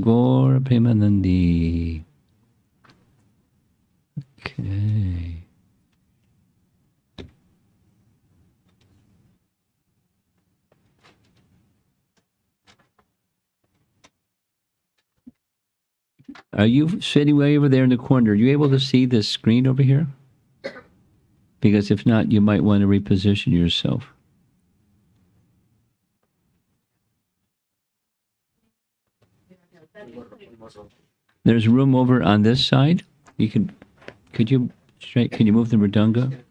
Gaur Premanandi. Okay. Are you sitting way over there in the corner? Are you able to see this screen over here? Because if not, you might want to reposition yourself. There's room over on this side. Could you move the Mridanga?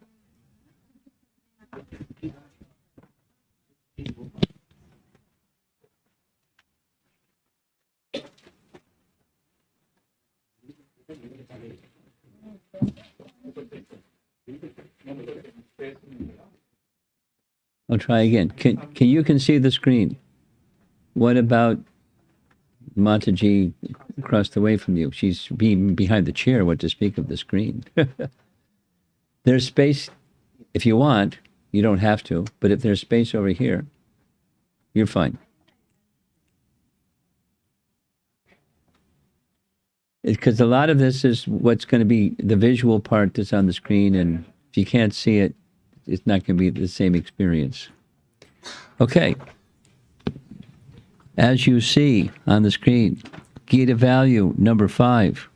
I'll try again. Can you see the screen? What about Mataji across the way from you? She's behind the chair. What to speak of the screen? There's space if you want. You don't have to, but if there's space over here, you're fine. Because a lot of this is what's going to be the visual part that's on the screen, and if you can't see it, it's not going to be the same experience. Okay. As you see on the screen, Gita value number 5.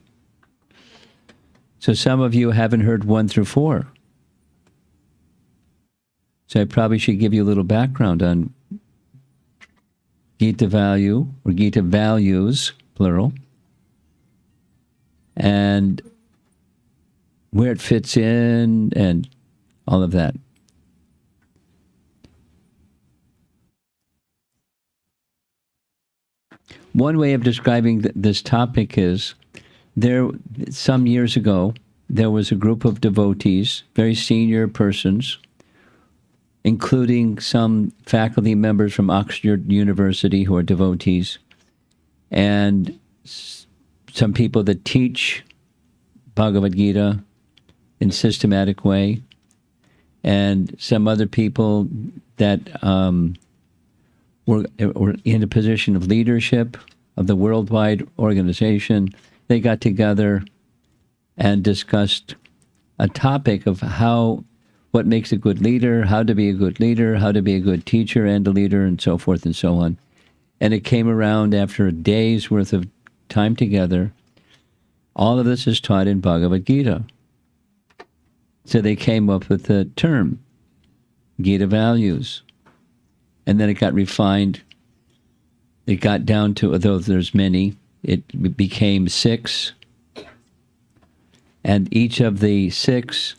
So some of you haven't heard 1 through 4. So I probably should give you a little background on Gita value, or Gita values, plural, and where it fits in and all of that. One way of describing this topic is some years ago, there was a group of devotees, very senior persons, including some faculty members from Oxford University who are devotees, and some people that teach Bhagavad Gita in systematic way, and some other people that were in a position of leadership of the worldwide organization. They got together and discussed a topic of what makes a good leader, how to be a good leader, how to be a good teacher and a leader, and so forth and so on. And it came around after a day's worth of time together. All of this is taught in Bhagavad Gita. So they came up with the term, Gita values. And then it got refined. It got down to, although there's many, it became 6. And each of the 6,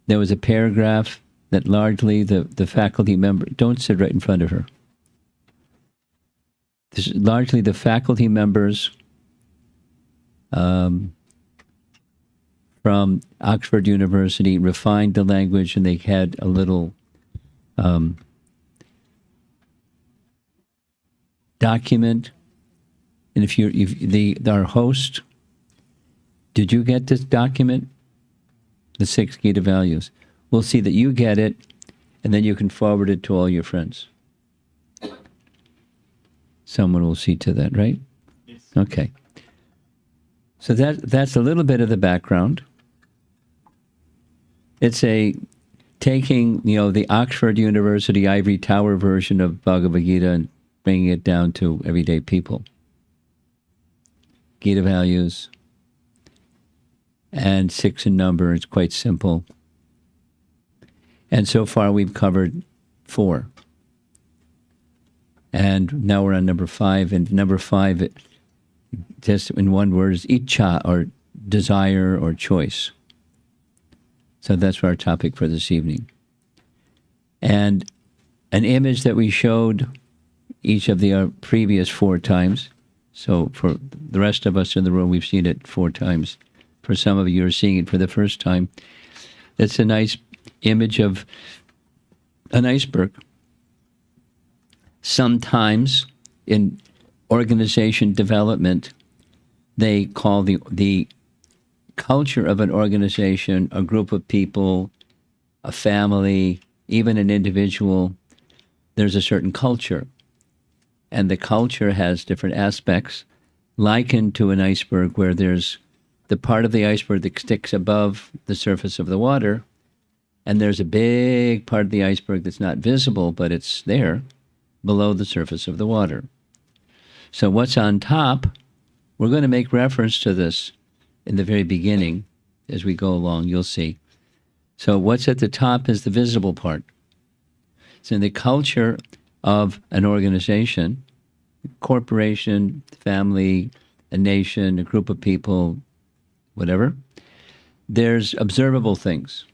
there was a paragraph that largely the faculty member, don't sit right in front of her. Largely the faculty members from Oxford University refined the language, and they had a little document. And if our host, did you get this document? The 6 Gita values. We'll see that you get it, and then you can forward it to all your friends. Someone will see to that, right? Yes. Okay. So that's a little bit of the background. It's taking the Oxford University ivory tower version of Bhagavad Gita and bringing it down to everyday people. Gita values, and 6 in number. It's quite simple. And so far we've covered 4. And now we're on number 5. And number 5, just in one word, is icha, or desire or choice. So that's our topic for this evening. And an image that we showed each of the previous 4 times. So for the rest of us in the room, we've seen it 4 times. For some of you are seeing it for the first time. It's a nice image of an iceberg. Sometimes in organization development, they call the culture of an organization, a group of people, a family, even an individual. There's a certain culture. and the culture has different aspects, likened to an iceberg where there's the part of the iceberg that sticks above the surface of the water, and there's a big part of the iceberg that's not visible, but it's there below the surface of the water. So what's on top, we're going to make reference to this in the very beginning. As we go along, you'll see. So what's at the top is the visible part. So in the culture of an organization, corporation, family, a nation, a group of people, whatever, there's observable things,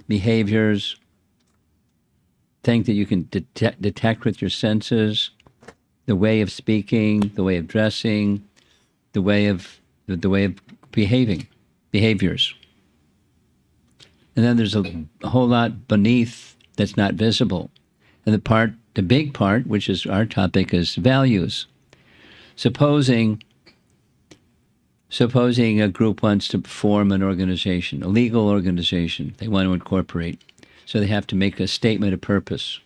behaviors, things that you can detect with your senses, the way of speaking, the way of dressing, the way of behaviors. And then there's a whole lot beneath that's not visible. And the big part, which is our topic, is values. Supposing a group wants to form an organization, a legal organization, they want to incorporate. So they have to make a statement of purpose.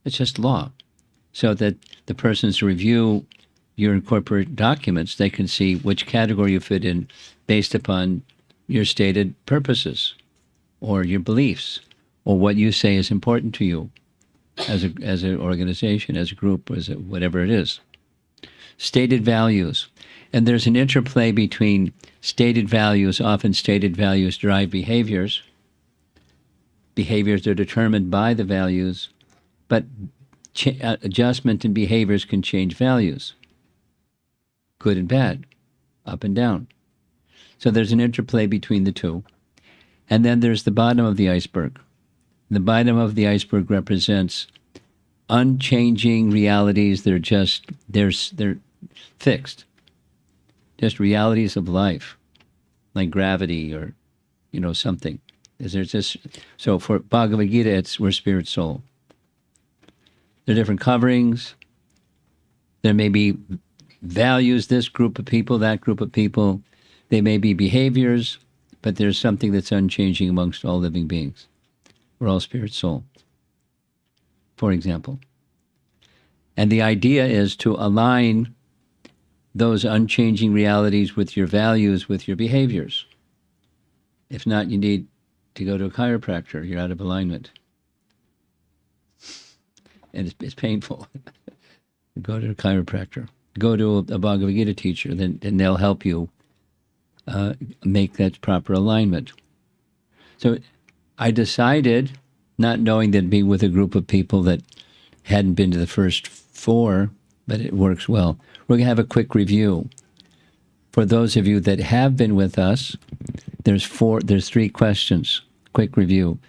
It's just law. So that the persons who review your incorporate documents, they can see which category you fit in based upon your stated purposes or your beliefs or what you say is important to you as an organization, as a group, whatever it is. Stated values. And there's an interplay between stated values. Often stated values drive behaviors. Behaviors are determined by the values, but adjustment in behaviors can change values. Good and bad, up and down. So there's an interplay between the two. And then there's the bottom of the iceberg. The bottom of the iceberg represents unchanging realities. They're fixed. Just realities of life, like gravity or, something. So for Bhagavad Gita, we're spirit soul. There are different coverings. There may be values, this group of people, that group of people. They may be behaviors, but there's something that's unchanging amongst all living beings. We're all spirit soul, for example. And the idea is to align those unchanging realities with your values, with your behaviors. If not, you need to go to a chiropractor. You're out of alignment. And it's painful. Go to a chiropractor. Go to a Bhagavad Gita teacher, then they'll help you make that proper alignment. So I decided, not knowing that I'd be with a group of people that hadn't been to the first 4, but it works well. We're going to have a quick review. For those of you that have been with us, there's 3 questions. Quick review.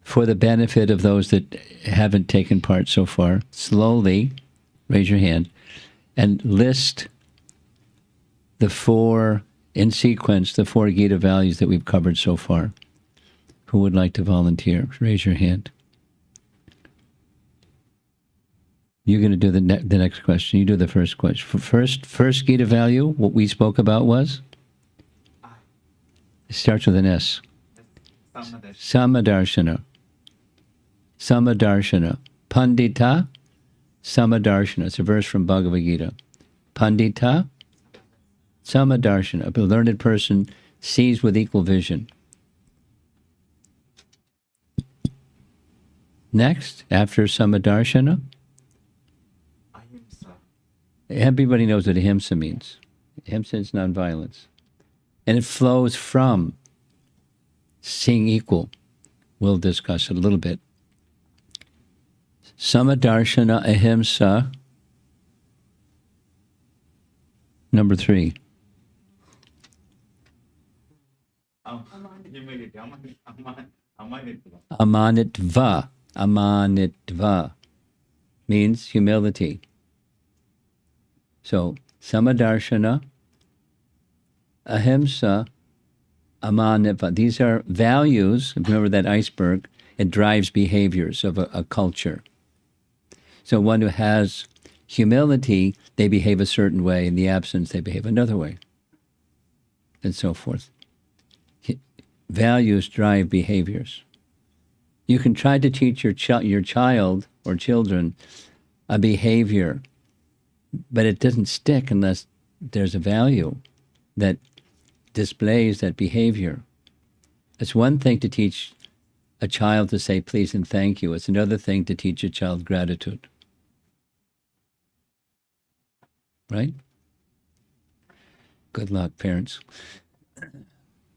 For the benefit of those that haven't taken part so far, slowly raise your hand and list the 4 in sequence, the 4 Gita values that we've covered so far. Who would like to volunteer? Raise your hand. You're going to do the next question. You do the first question. First Gita value, what we spoke about was? It starts with an S. Samadarshana. Samadarshana. Pandita, Samadarshana. It's a verse from Bhagavad Gita. Pandita, Samadarshana. A learned person sees with equal vision. Next, after Samadarshana, everybody knows what ahimsa means. Ahimsa is nonviolence. And it flows from seeing equal. We'll discuss it a little bit. Samadarshana ahimsa. Number 3. Amanitva. Amanitva means humility. So, Samadarshana, ahimsa, amanitva. These are values. Remember that iceberg? It drives behaviors of a culture. So one who has humility, they behave a certain way. In the absence, they behave another way. And so forth. Values drive behaviors. You can try to teach your child or children a behavior, but it doesn't stick unless there's a value that displays that behavior. It's one thing to teach a child to say please and thank you. It's another thing to teach a child gratitude. Right? Good luck, parents.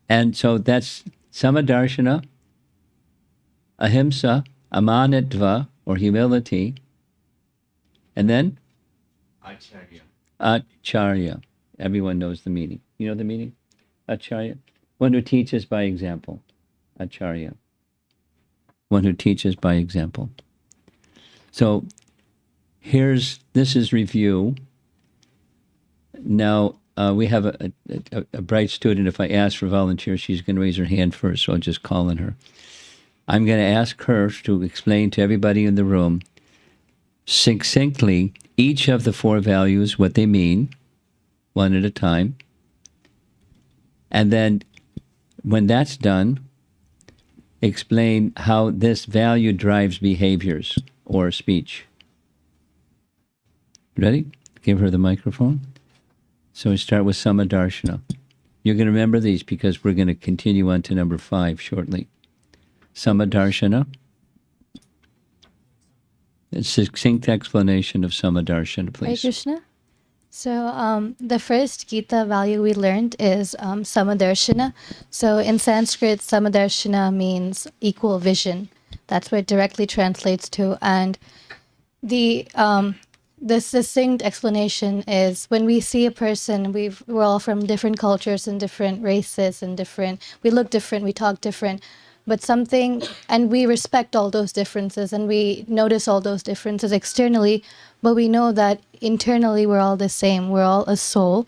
And so that's Samadarshana, Ahimsa, Amanitva, or humility, and then Acharya. Acharya. Everyone knows the meaning. You know the meaning? Acharya. One who teaches by example. Acharya. One who teaches by example. So this is review. Now, we have a bright student. If I ask for volunteers, she's going to raise her hand first, so I'll just call on her. I'm going to ask her to explain to everybody in the room succinctly each of the 4 values, what they mean, one at a time. And then when that's done, explain how this value drives behaviors or speech. Ready? Give her the microphone. So we start with Samadarshana. You're going to remember these because we're going to continue on to number 5 shortly. Samadarshana. A succinct explanation of Samadarshana, please. Hare Krishna. So the first Gita value we learned is Samadarshana. So in Sanskrit, Samadarshana means equal vision. That's what it directly translates to. And the succinct explanation is when we see a person, we're all from different cultures and different races and we look different, we talk different, but and we respect all those differences and we notice all those differences externally, but we know that internally we're all the same. We're all a soul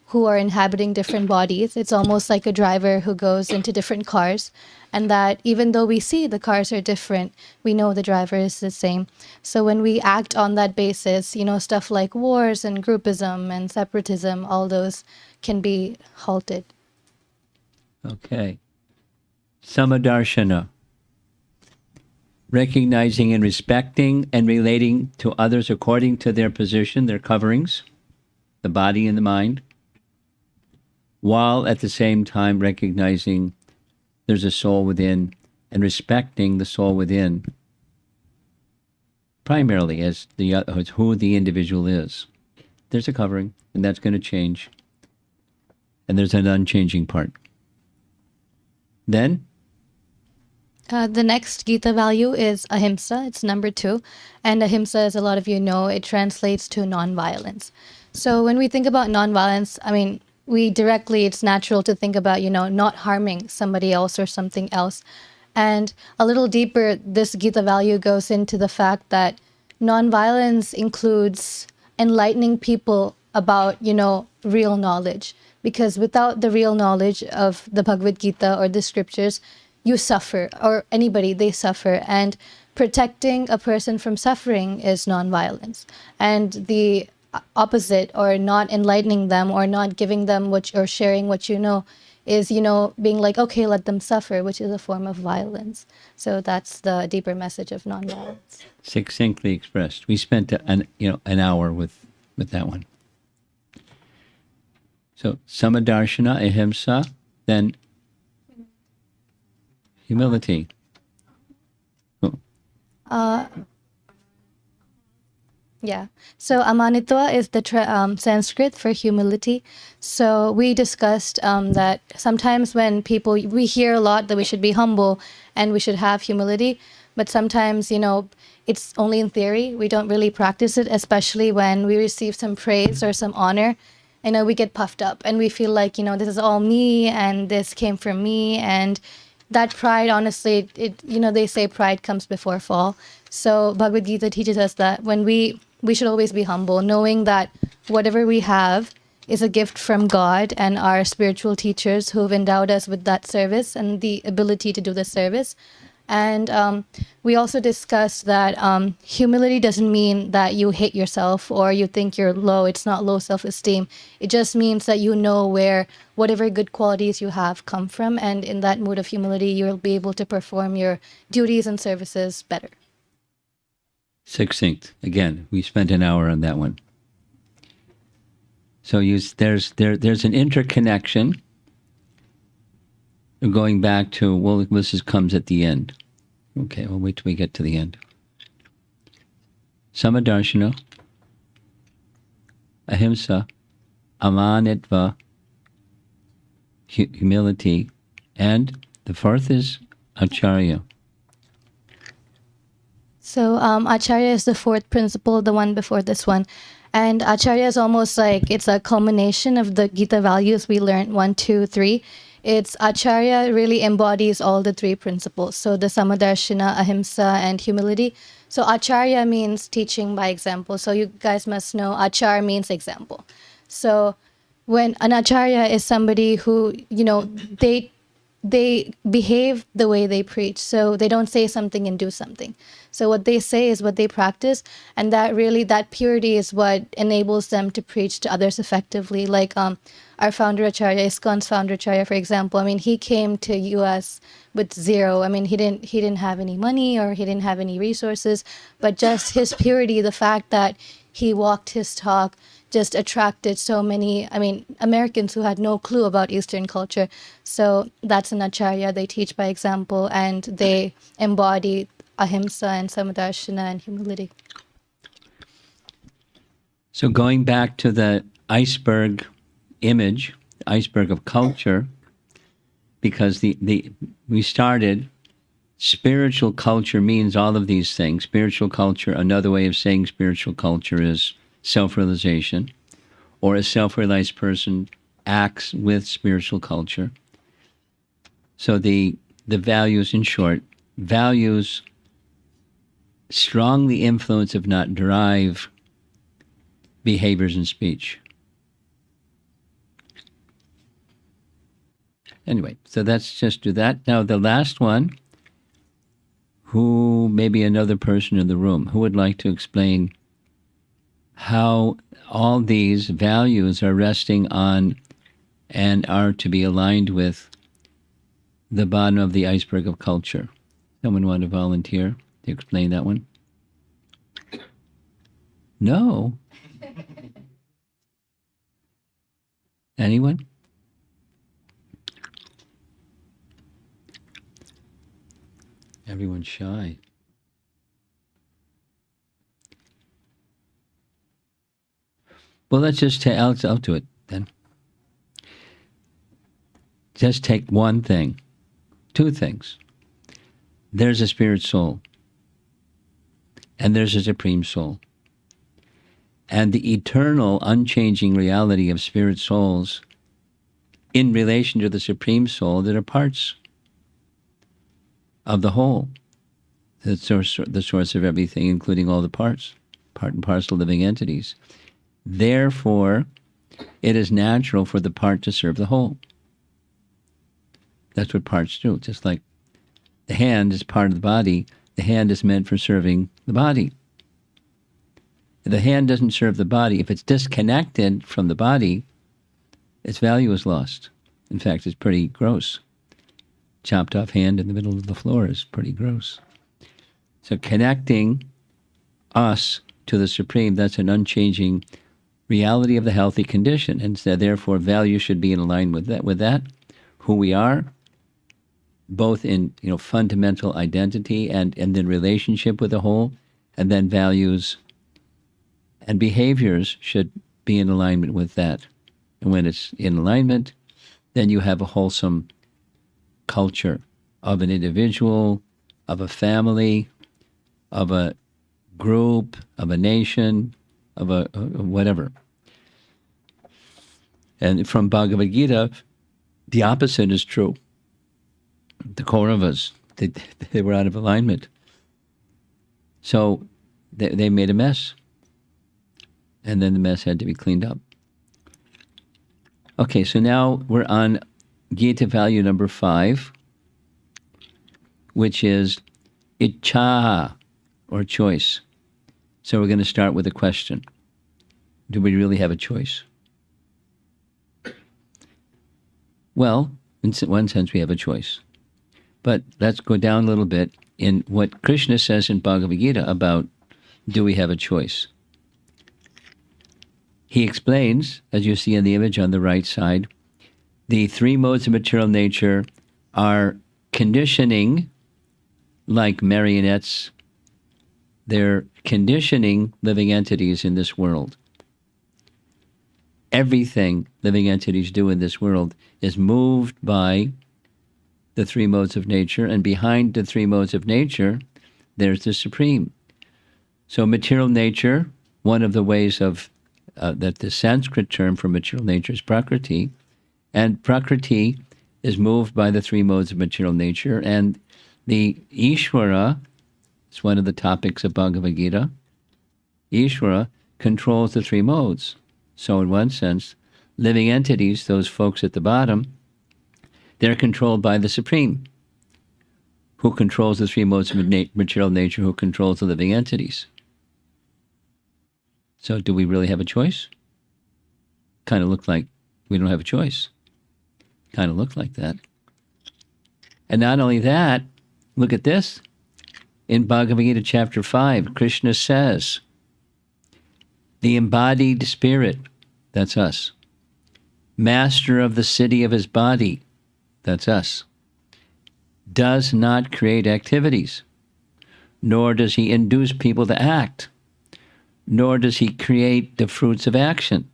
who are inhabiting different bodies. It's almost like a driver who goes into different cars, and that even though we see the cars are different, we know the driver is the same. So when we act on that basis, stuff like wars and groupism and separatism, all those can be halted. Okay. Samadarshana. Recognizing and respecting and relating to others according to their position, their coverings, the body and the mind, while at the same time recognizing there's a soul within and respecting the soul within, primarily as who the individual is. There's a covering, and that's going to change. And there's an unchanging part. Then? The next Gita value is Ahimsa. It's number 2. And Ahimsa, as a lot of you know, it translates to nonviolence. So when we think about nonviolence, it's natural to think about, not harming somebody else or something else. And a little deeper, this Gita value goes into the fact that nonviolence includes enlightening people about, real knowledge. Because without the real knowledge of the Bhagavad Gita or the scriptures, you suffer, or anybody, they suffer. And protecting a person from suffering is nonviolence. And the opposite, or not enlightening them or not giving them or sharing what you know, is, being like, okay, let them suffer, which is a form of violence. So that's the deeper message of nonviolence. Succinctly expressed. We spent an hour with that one. So Samadarshana, Ahimsa, then humility. Yeah. So amanitva is the Sanskrit for humility. So we discussed that sometimes when we hear a lot that we should be humble and we should have humility, but sometimes, it's only in theory. We don't really practice it, especially when we receive some praise or some honor. We get puffed up and we feel like, this is all me and this came from me. And that pride, honestly, they say pride comes before fall. So Bhagavad Gita teaches us that when we should always be humble, knowing that whatever we have is a gift from God and our spiritual teachers who have endowed us with that service and the ability to do the service. And we also discussed that humility doesn't mean that you hate yourself or you think you're low. It's not low self-esteem. It just means that you know where whatever good qualities you have come from. And in that mood of humility, you'll be able to perform your duties and services better. Succinct. Again, we spent an hour on that one. So there's an interconnection going back to, well, comes at the end. Okay, we'll wait till we get to the end. Samadarshana, ahimsa, amanitva, humility, and the fourth is acharya. So Acharya is the fourth principle, the one before this one. And Acharya is almost like it's a culmination of the Gita values we learned 1, 2, 3. It's Acharya really embodies all the three principles. So the Samadarshana, Ahimsa, and humility. So Acharya means teaching by example. So you guys must know Achar means example. So when an Acharya is somebody who, they behave the way they preach. So they don't say something and do something. So what they say is what they practice, and that purity is what enables them to preach to others effectively. Like our founder Acharya, ISKCON's founder Acharya, for example. I mean, he came to U.S. with zero. I mean, he didn't have any money or he didn't have any resources, but just his purity, the fact that he walked his talk, just attracted so many, Americans who had no clue about Eastern culture. So that's an Acharya. They teach by example and they embody ahimsa and samadarshana and humility. So going back to the iceberg image, iceberg of culture, because we started, spiritual culture means all of these things. Spiritual culture, another way of saying spiritual culture is self-realization, or a self-realized person acts with spiritual culture. So the values, in short, values strongly influence, if not drive, behaviors and speech. Anyway, so let's just do that. Now the last one, who maybe another person in the room, who would like to explain how all these values are resting on and are to be aligned with the bottom of the iceberg of culture? Someone want to volunteer to explain that one? No? Anyone? Everyone's shy. Well, let's just I'll do it then. Just take one thing, two things. There's a spirit soul, and there's a supreme soul. And the eternal, unchanging reality of spirit souls in relation to the supreme soul that are parts of the whole, the source of everything, including all the parts, part and parcel living entities. Therefore, it is natural for the part to serve the whole. That's what parts do. Just like the hand is part of the body, the hand is meant for serving the body. If the hand doesn't serve the body, if it's disconnected from the body, its value is lost. In fact, it's pretty gross. Chopped off hand in the middle of the floor is pretty gross. So connecting us to the Supreme, that's an unchanging reality of the healthy condition. And so therefore, value should be in line with that, who we are, both in fundamental identity and then relationship with the whole, and then values and behaviors should be in alignment with that. And when it's in alignment, then you have a wholesome culture of an individual, of a family, of a group, of a nation, of a whatever. And from Bhagavad Gita, the opposite is true. The Kauravas, they were out of alignment. So they made a mess. And then the mess had to be cleaned up. Okay, so now we're on Gita value number 5, which is ichcha, or choice. So we're going to start with a question. Do we really have a choice? Well, in one sense, we have a choice. But let's go down a little bit in what Krishna says in Bhagavad Gita about do we have a choice? He explains, as you see in the image on the right side, the three modes of material nature are conditioning, like marionettes. They're conditioning living entities in this world. Everything living entities do in this world is moved by the three modes of nature, and behind the three modes of nature, there's the Supreme. So material nature, one of the ways of that the Sanskrit term for material nature is Prakriti, and Prakriti is moved by the three modes of material nature, and the Ishvara, it's one of the topics of Bhagavad Gita, Ishvara controls the three modes. So in one sense, living entities, those folks at the bottom, they're controlled by the Supreme, who controls the three modes of material nature, who controls the living entities. So do we really have a choice? Kind of look like we don't have a choice. Kind of look like that. And not only that, look at this. In Bhagavad Gita chapter 5, Krishna says, the embodied spirit, that's us, master of the city of his body, that's us, does not create activities, nor does he induce people to act, nor does he create the fruits of action.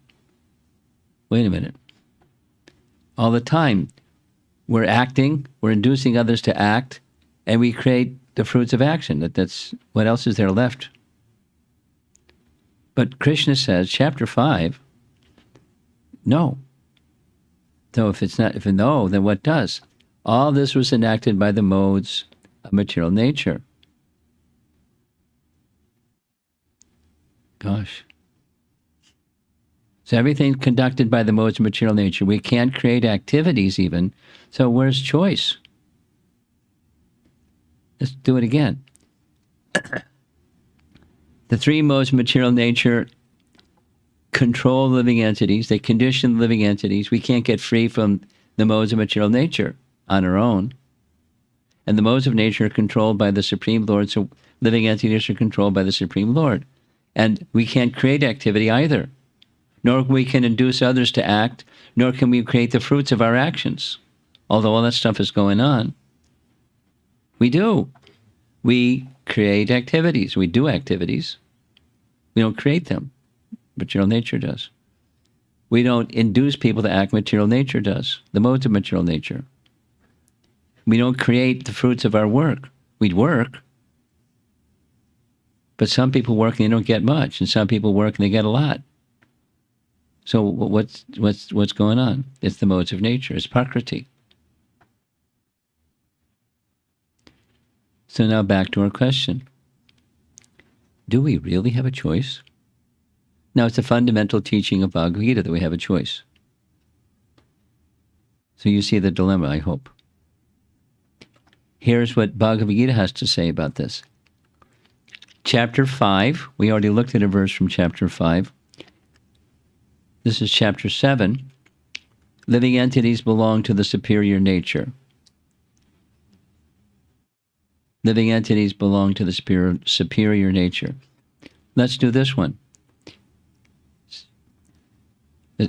Wait a minute. All the time, we're acting, we're inducing others to act, and we create the fruits of action. That's what else is there left? But Krishna says, chapter 5, no. So if it's no, then what does? All this was enacted by the modes of material nature. Gosh. So everything's conducted by the modes of material nature. We can't create activities even. So where's choice? Let's do it again. The three modes of material nature control living entities. They condition living entities. We can't get free from the modes of material nature on our own. And the modes of nature are controlled by the Supreme Lord. So living entities are controlled by the Supreme Lord. And we can't create activity either. Nor we can induce others to act, nor can we create the fruits of our actions. Although all that stuff is going on. We do. We create activities. We do activities. We don't create them. Material nature does. We don't induce people to act. Material nature does. The modes of material nature. We don't create the fruits of our work. We work. But some people work and they don't get much. And some people work and they get a lot. So what's going on? It's the modes of nature. It's Prakriti. So now back to our question. Do we really have a choice? Now, it's a fundamental teaching of Bhagavad Gita that we have a choice. So you see the dilemma, I hope. Here's what Bhagavad Gita has to say about this. Chapter 5, we already looked at a verse from chapter 5. This is chapter 7. Living entities belong to the superior nature. Living entities belong to the superior nature. Let's do this one.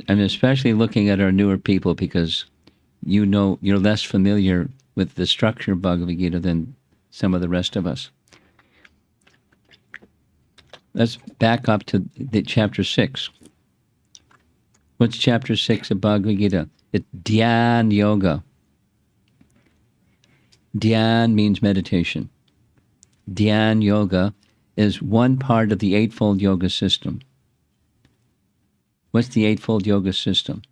I'm especially looking at our newer people because you know you're less familiar with the structure of Bhagavad Gita than some of the rest of us. Let's back up to the chapter 6. What's chapter 6 of Bhagavad Gita? It's Dhyan Yoga. Dhyan means meditation. Dhyan Yoga is one part of the Eightfold Yoga system. What's the Eightfold Yoga system?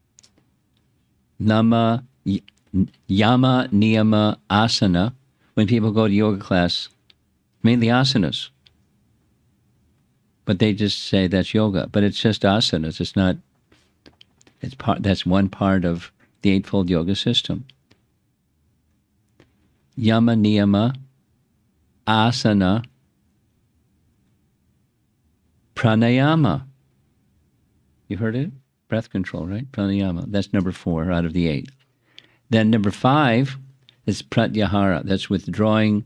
Yama, Niyama, Asana. When people go to yoga class, mainly asanas. But they just say that's yoga. But it's just asanas. It's not, that's one part of the Eightfold Yoga system. Yama, Niyama, Asana, Pranayama. You heard it? Breath control, right? Pranayama. That's number 4 out of the 8. Then number 5 is Pratyahara. That's withdrawing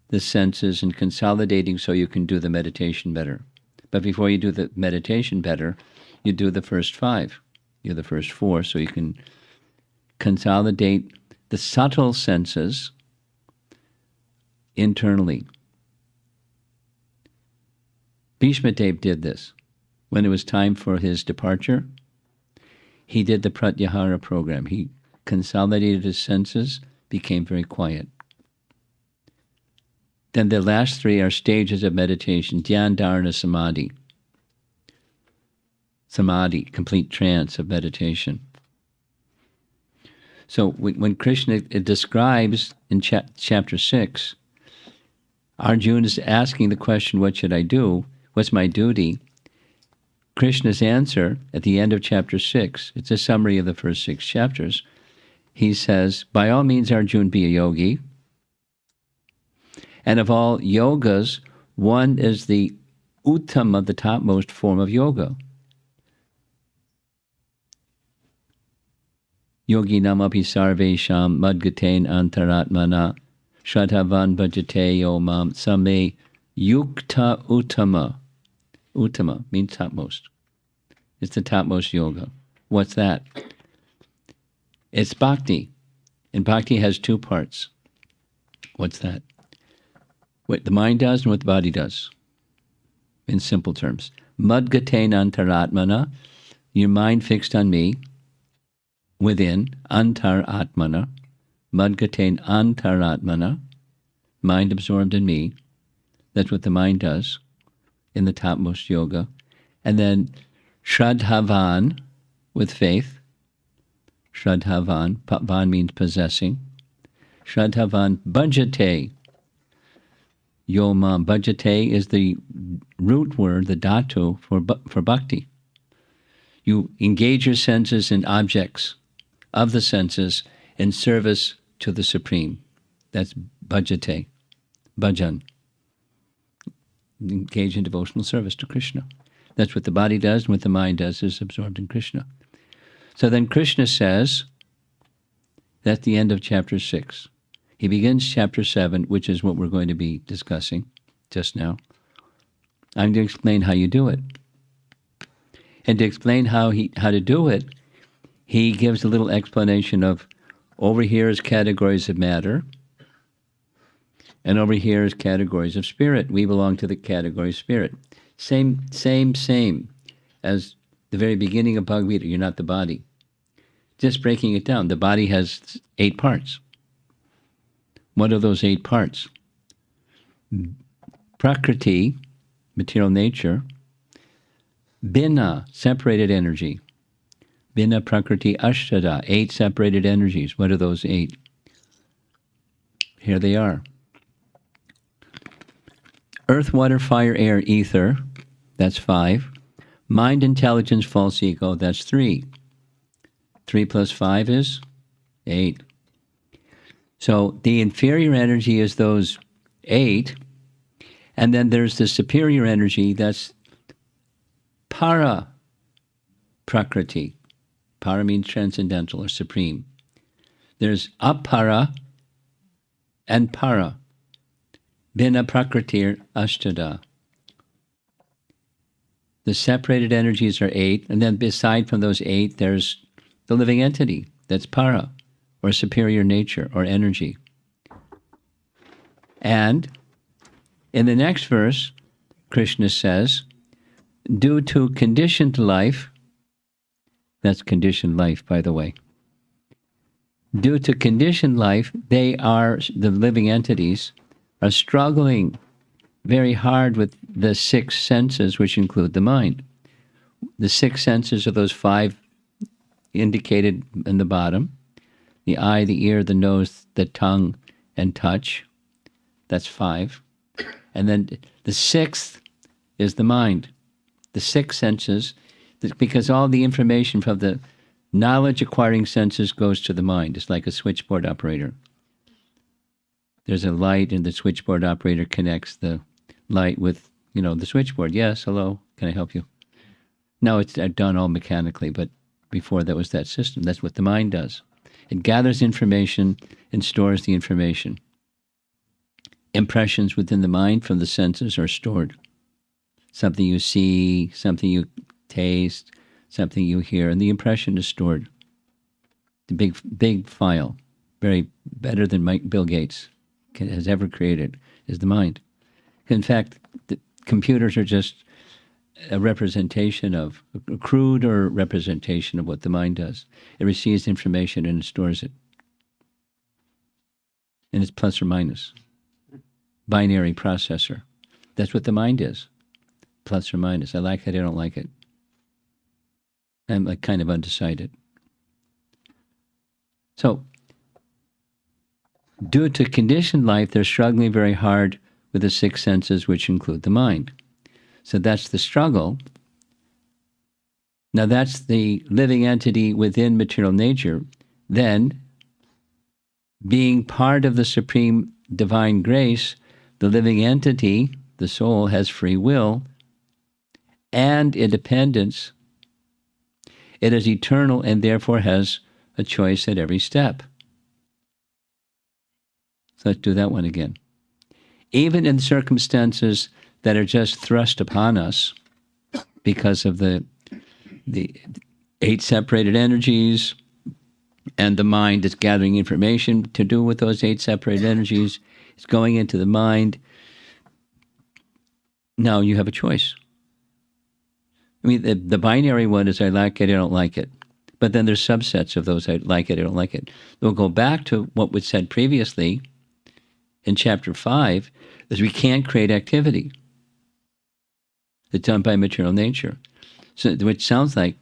the senses and consolidating so you can do the meditation better. But before you do the meditation better, you do the first 5. You do the first 4 so you can consolidate the subtle senses internally. Bhishma Dev did this. When it was time for his departure, he did the Pratyahara program. He consolidated his senses, became very quiet. Then the last 3 are stages of meditation: Dhyan, Dharana, Samadhi. Samadhi, complete trance of meditation. So when Krishna describes in chapter 6, Arjuna is asking the question, what should I do? What's my duty? Krishna's answer at the end of chapter 6, it's a summary of the first 6 chapters. He says, by all means, Arjuna, be a yogi. And of all yogas, one is the uttama, the topmost form of yoga. Yogi namapi sarvesham madgaten antaratmana shradhavan bhajate yo mam same yukta uttama. Uttama means topmost. It's the topmost yoga. What's that? It's bhakti. And bhakti has 2 parts. What's that? What the mind does and what the body does. In simple terms. Madgaten antaratmana, your mind fixed on me, within, antaratmana, madgaten antaratmana, mind absorbed in me. That's what the mind does in the topmost yoga. And then shradhavan, with faith. Shradhavan, van means possessing. Shradhavan bhajate. Yomam, bhajate is the root word, the dhatu, for bhakti. You engage your senses in objects of the senses in service to the Supreme. That's bhajate, bhajan. Engage in devotional service to Krishna. That's what the body does, and what the mind does is absorbed in Krishna. So then Krishna says, that's the end of chapter 6. He begins chapter 7, which is what we're going to be discussing just now. I'm going to explain how you do it. And to explain how to do it, he gives a little explanation of over here is categories of matter, and over here is categories of spirit. We belong to the category of spirit. Same as the very beginning of Bhagavad Gita. You're not the body. Just breaking it down. The body has 8 parts. What are those 8 parts? Prakriti, material nature. Bina, separated energy. Bina Prakriti Ashtada, 8 separated energies. What are those 8? Here they are. Earth, water, fire, air, ether, that's 5. Mind, intelligence, false ego, that's 3. 3 plus 5 is 8. So the inferior energy is those 8, and then there's the superior energy, that's para prakriti. Para means transcendental or supreme. There's apara and para. Bina prakritir ashtada. The separated energies are 8, and then aside from those 8, there's the living entity, that's para, or superior nature, or energy. And in the next verse, Krishna says, due to conditioned life, that's conditioned life, by the way. Due to conditioned life, the living entities, are struggling very hard with the 6 senses, which include the mind. The 6 senses are those 5 indicated in the bottom: the eye, the ear, the nose, the tongue, and touch. That's 5. And then the 6th is the mind. The 6 senses, because all the information from the knowledge-acquiring senses goes to the mind. It's like a switchboard operator. There's a light, and the switchboard operator connects the light with, the switchboard. Yes, hello, can I help you? Now it's done all mechanically, but before that was that system. That's what the mind does. It gathers information and stores the information. impressions within the mind from the senses are stored. Something you see, something you taste, something you hear, and the impression is stored. The big file, very better than Bill Gates has ever created, is the mind. In fact, the computers are just a representation of, a cruder representation of what the mind does. It receives information and it stores it. And it's plus or minus. Binary processor. That's what the mind is. Plus or minus. I like it, I don't like it. I'm like kind of undecided. So, due to conditioned life, they're struggling very hard with the six senses, which include the mind. So that's the struggle. Now that's the living entity within material nature. Then, being part of the supreme divine grace, the living entity, the soul, has free will and independence. It is eternal and therefore has a choice at every step. So let's do that one again. Even in circumstances that are just thrust upon us because of the 8 separated energies and the mind is gathering information to do with those 8 separated energies, it's going into the mind. Now you have a choice. I mean, the binary one is I like it, I don't like it. But then there's subsets of those I like it, I don't like it. We'll go back to what was said previously in chapter 5, is we can't create activity. It's done by material nature. So, which sounds like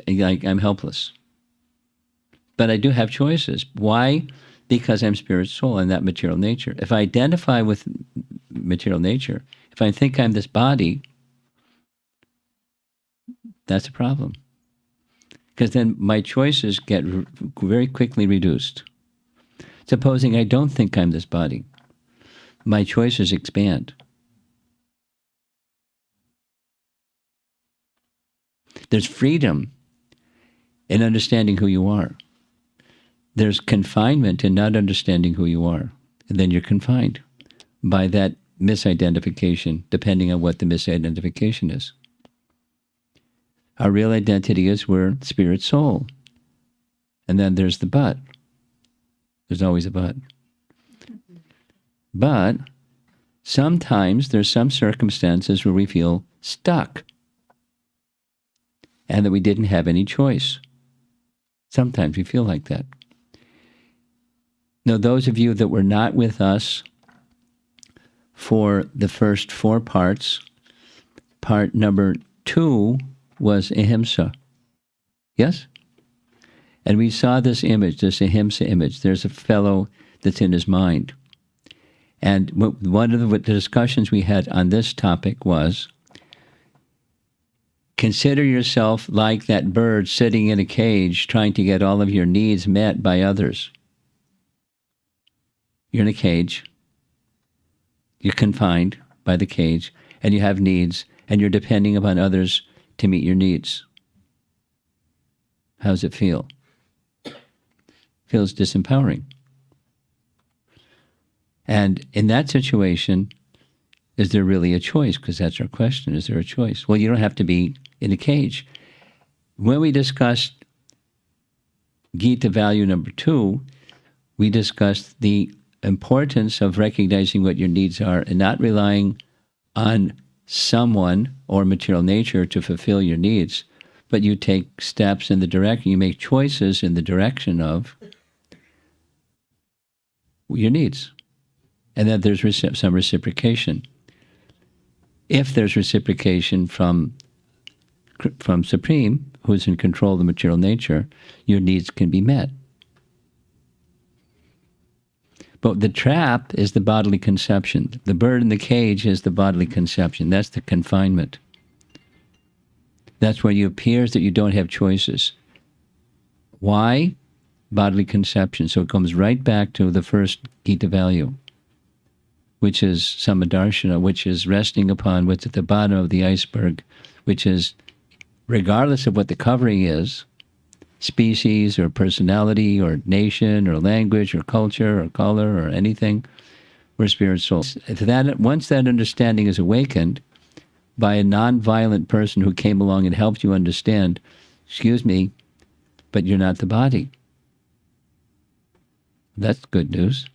I'm helpless. But I do have choices. Why? Because I'm spirit soul and that material nature. If I identify with material nature, if I think I'm this body, that's a problem. Because then my choices get very quickly reduced. Supposing I don't think I'm this body, my choices expand. There's freedom in understanding who you are. There's confinement in not understanding who you are. And then you're confined by that misidentification, depending on what the misidentification is. Our real identity is we're spirit soul. And then there's the but. There's always a but. But sometimes there's some circumstances where we feel stuck and that we didn't have any choice. Sometimes we feel like that. Now, those of you that were not with us for the first 4 parts, part number 2 was ahimsa. Yes? And we saw this image, this ahimsa image. There's a fellow that's in his mind. And one of the discussions we had on this topic was, consider yourself like that bird sitting in a cage trying to get all of your needs met by others. You're in a cage. You're confined by the cage, and you have needs, and you're depending upon others to meet your needs. How does it feel? Feels disempowering. And in that situation, is there really a choice? Because that's our question. Is there a choice? Well, you don't have to be in a cage. When we discussed Gita value number 2, we discussed the importance of recognizing what your needs are and not relying on someone or material nature to fulfill your needs, but you take steps in the direction, you make choices in the direction of your needs. And then there's some reciprocation. If there's reciprocation from Supreme, who's in control of the material nature, your needs can be met. But the trap is the bodily conception. The bird in the cage is the bodily conception. That's the confinement. That's when it appears that you don't have choices. Why? Bodily conception. So it comes right back to the first Gita value, which is Samadarshana, which is resting upon what's at the bottom of the iceberg, which is, regardless of what the covering is, species or personality or nation or language or culture or color or anything, We're spirit souls. Once that understanding is awakened by a non-violent person who came along and helped you understand, excuse me, but you're not the body. That's good news.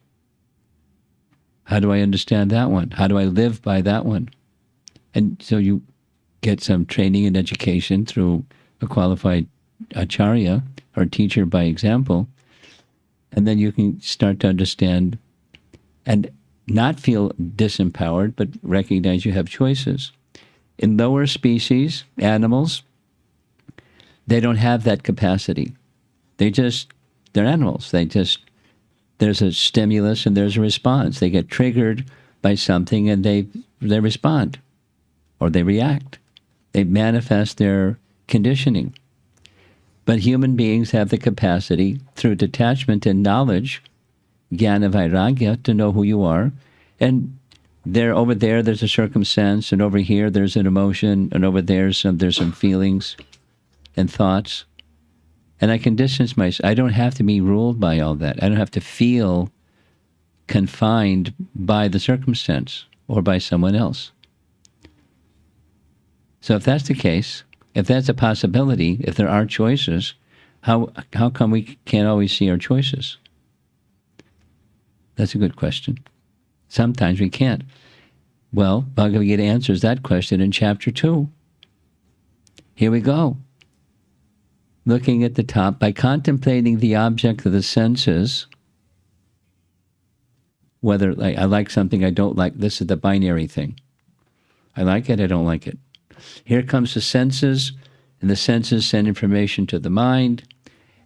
How do I understand that one? How do I live by that one? And so you get some training and education through a qualified acharya or teacher by example, and then you can start to understand and not feel disempowered, but recognize you have choices. In lower species, animals, they don't have that capacity. They're animals. There's a stimulus and there's a response. They get triggered by something and they respond or they react. They manifest their conditioning. But human beings have the capacity through detachment and knowledge, jnana vairagya, to know who you are. And over there's a circumstance, and over here there's an emotion, and over there's some feelings and thoughts. And I can distance myself. I don't have to be ruled by all that. I don't have to feel confined by the circumstance or by someone else. So if that's the case, if that's a possibility, if there are choices, how come we can't always see our choices? That's a good question. Sometimes we can't. Well, Bhagavad Gita answers that question in chapter 2. Here we go. Looking at the top, by contemplating the object of the senses, whether I like something, I don't like, this is the binary thing. I like it, I don't like it. Here comes the senses, and the senses send information to the mind,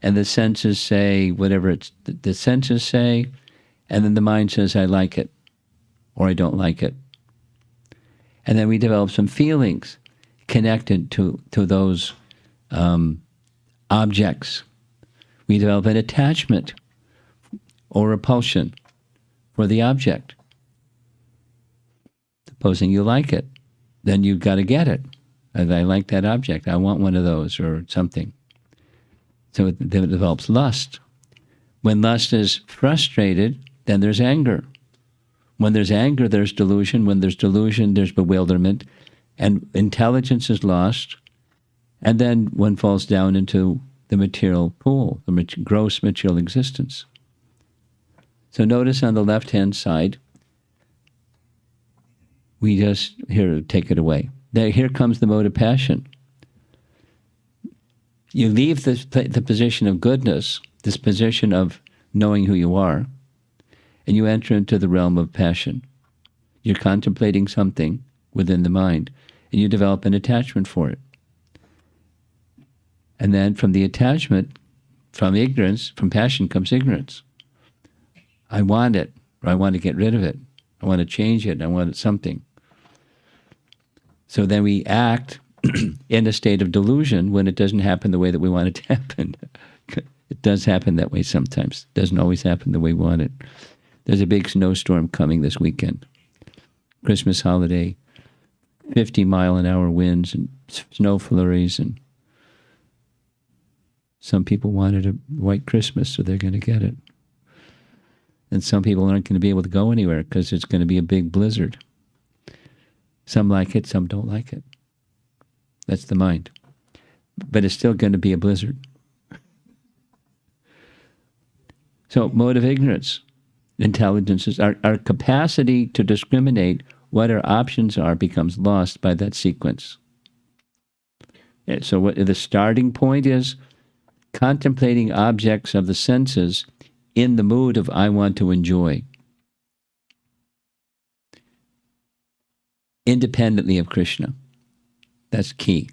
and the senses say whatever the senses say, and then the mind says, I like it, or I don't like it. And then we develop some feelings connected to those objects. We develop an attachment or repulsion for the object. Supposing you like it, then you've got to get it. I like that object. I want one of those or something. So it develops lust. When lust is frustrated, then there's anger. When there's anger, there's delusion. When there's delusion, there's bewilderment. And intelligence is lost. And then one falls down into the material pool, the gross material existence. So notice on the left-hand side, we just, here, take it away. Here comes the mode of passion. You leave the position of goodness, this position of knowing who you are, and you enter into the realm of passion. You're contemplating something within the mind, and you develop an attachment for it. And then from the attachment, from ignorance, from passion comes ignorance. I want it, or I want to get rid of it. I want to change it, I want something. So then we act in a state of delusion when it doesn't happen the way that we want it to happen. It does happen that way sometimes. It doesn't always happen the way we want it. There's a big snowstorm coming this weekend. Christmas holiday, 50-mile-an-hour winds and snow flurries, and some people wanted a white Christmas, so they're going to get it. And some people aren't going to be able to go anywhere because it's going to be a big blizzard. Some like it, some don't like it. That's the mind. But it's still going to be a blizzard. So, mode of ignorance. Intelligence is our capacity to discriminate what our options are becomes lost by that sequence. Yeah, so what the starting point is, contemplating objects of the senses in the mood of I want to enjoy, independently of Krishna. That's key.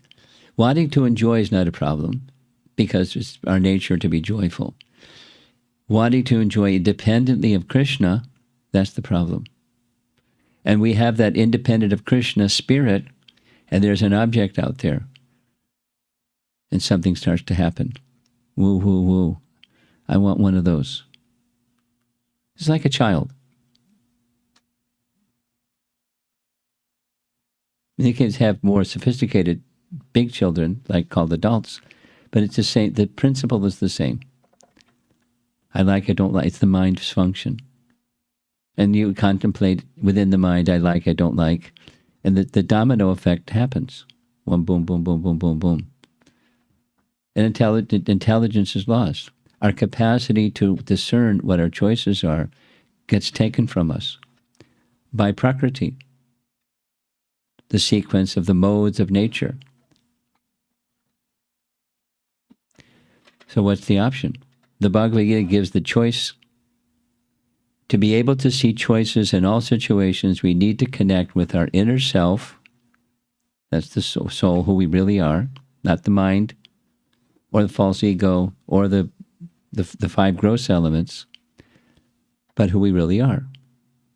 Wanting to enjoy is not a problem because it's our nature to be joyful. Wanting to enjoy independently of Krishna, that's the problem. And we have that independent of Krishna spirit, and there's an object out there, and something starts to happen. Woo, woo, woo. I want one of those. It's like a child. Many kids have more sophisticated big children, like called adults, but it's the same. The principle is the same. I like it, don't like. It's the mind's function. And you contemplate within the mind, I like, I don't like. And the domino effect happens. One boom, boom, boom, boom, boom, boom. And intelligence is lost. Our capacity to discern what our choices are gets taken from us by Prakriti, the sequence of the modes of nature. So what's the option? The Bhagavad Gita gives the choice. To be able to see choices in all situations, we need to connect with our inner self. That's the soul, who we really are, not the mind or the false ego or the five gross elements, but who we really are.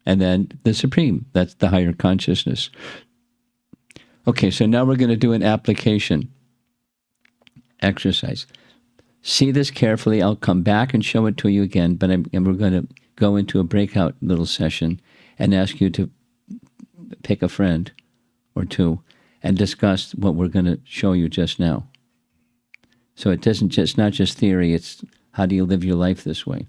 And then the Supreme, that's the higher consciousness. Okay, so now we're going to do an application exercise. See this carefully. I'll come back and show it to you again, but we're going to go into a breakout little session and ask you to pick a friend or two and discuss what we're going to show you just now. So it's not just theory, it's how do you live your life this way.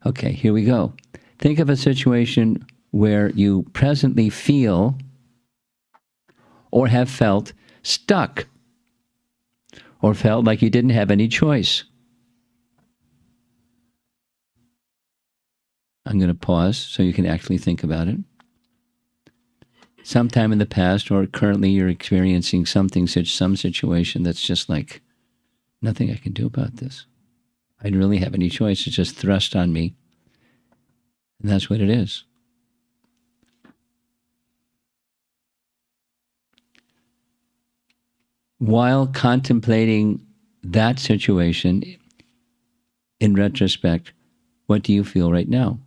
Okay, here we go. Think of a situation where you presently feel or have felt stuck or felt like you didn't have any choice. I'm going to pause so you can actually think about it. Sometime in the past or currently you're experiencing some situation that's just like, nothing I can do about this. I don't really have any choice. It's just thrust on me. And that's what it is. While contemplating that situation, in retrospect, what do you feel right now?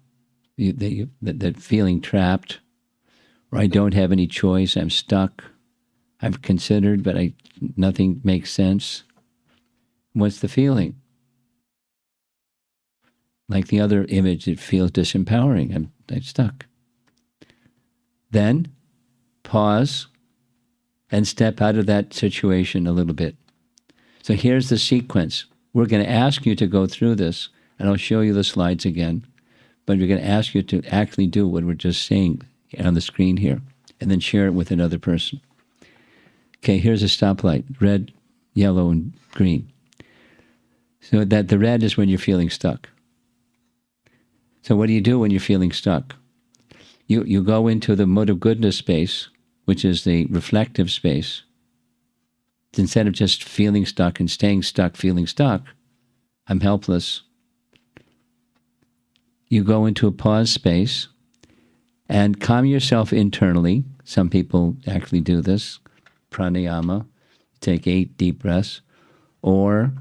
That feeling trapped, or I don't have any choice, I'm stuck, I've considered, but nothing makes sense. What's the feeling? Like the other image, it feels disempowering. I'm stuck. Then pause and step out of that situation a little bit. So here's the sequence. We're going to ask you to go through this, and I'll show you the slides again, but we're going to ask you to actually do what we're just saying on the screen here, and then share it with another person. Okay, here's a stoplight, red, yellow, and green. So that the red is when you're feeling stuck. So what do you do when you're feeling stuck? You go into the mode of goodness space, which is the reflective space. Instead of just feeling stuck and staying stuck, feeling stuck, I'm helpless. You go into a pause space and calm yourself internally. Some people actually do this. Pranayama, take 8 deep breaths, or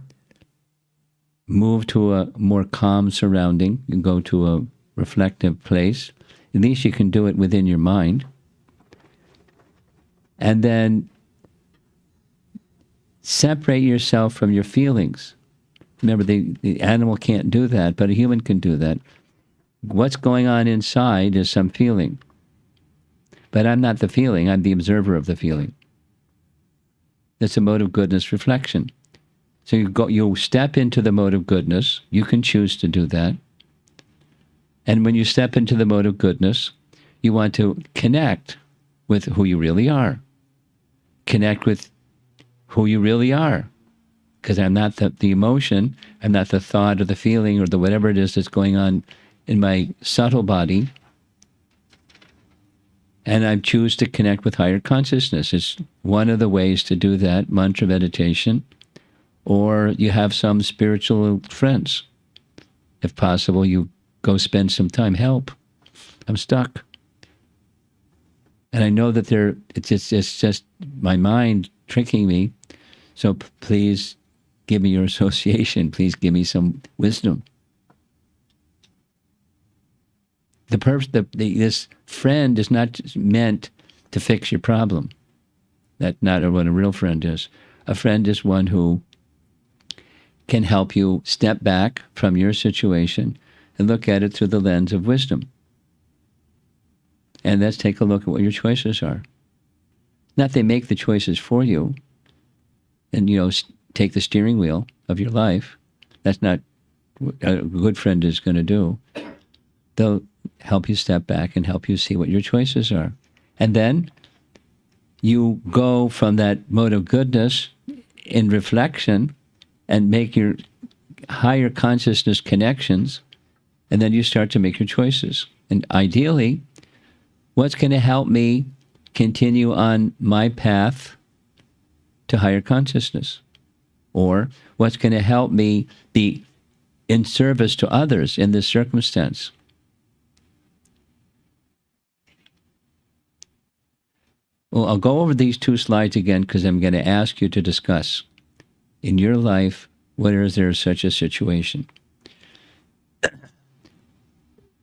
move to a more calm surrounding. You go to a reflective place. At least you can do it within your mind. And then separate yourself from your feelings. Remember, the animal can't do that, but a human can do that. What's going on inside is some feeling. But I'm not the feeling, I'm the observer of the feeling. It's a mode of goodness reflection. So you step into the mode of goodness. You can choose to do that. And when you step into the mode of goodness, you want to connect with who you really are. Connect with who you really are. Because I'm not the emotion, I'm not the thought or the feeling or the whatever it is that's going on in my subtle body. And I choose to connect with higher consciousness. It's one of the ways to do that, mantra meditation. Or you have some spiritual friends. If possible, you go spend some time. Help. I'm stuck. And I know that it's just my mind tricking me. So please give me your association. Please give me some wisdom. This friend is not just meant to fix your problem. That's not what a real friend is. A friend is one who can help you step back from your situation and look at it through the lens of wisdom. And let's take a look at what your choices are. Not they make the choices for you and, take the steering wheel of your life. That's not what a good friend is going to do. They'll help you step back and help you see what your choices are. And then you go from that mode of goodness in reflection and make your higher consciousness connections, and then you start to make your choices. And ideally, what's going to help me continue on my path to higher consciousness? Or what's going to help me be in service to others in this circumstance? Well, I'll go over these 2 slides again because I'm going to ask you to discuss in your life, where is there such a situation?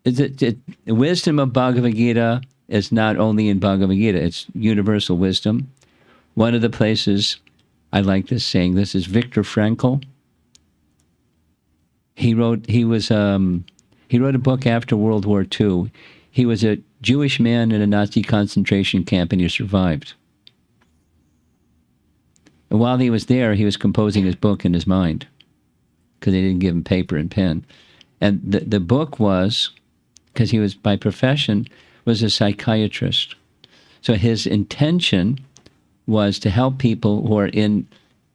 The wisdom of Bhagavad Gita is not only in Bhagavad Gita, it's universal wisdom. One of the places I like this saying, this is Viktor Frankl. He wrote a book after World War II. He was a Jewish man in a Nazi concentration camp, and he survived. And while he was there, he was composing his book in his mind because they didn't give him paper and pen. And the book was, because he was by profession, was a psychiatrist. So his intention was to help people who are in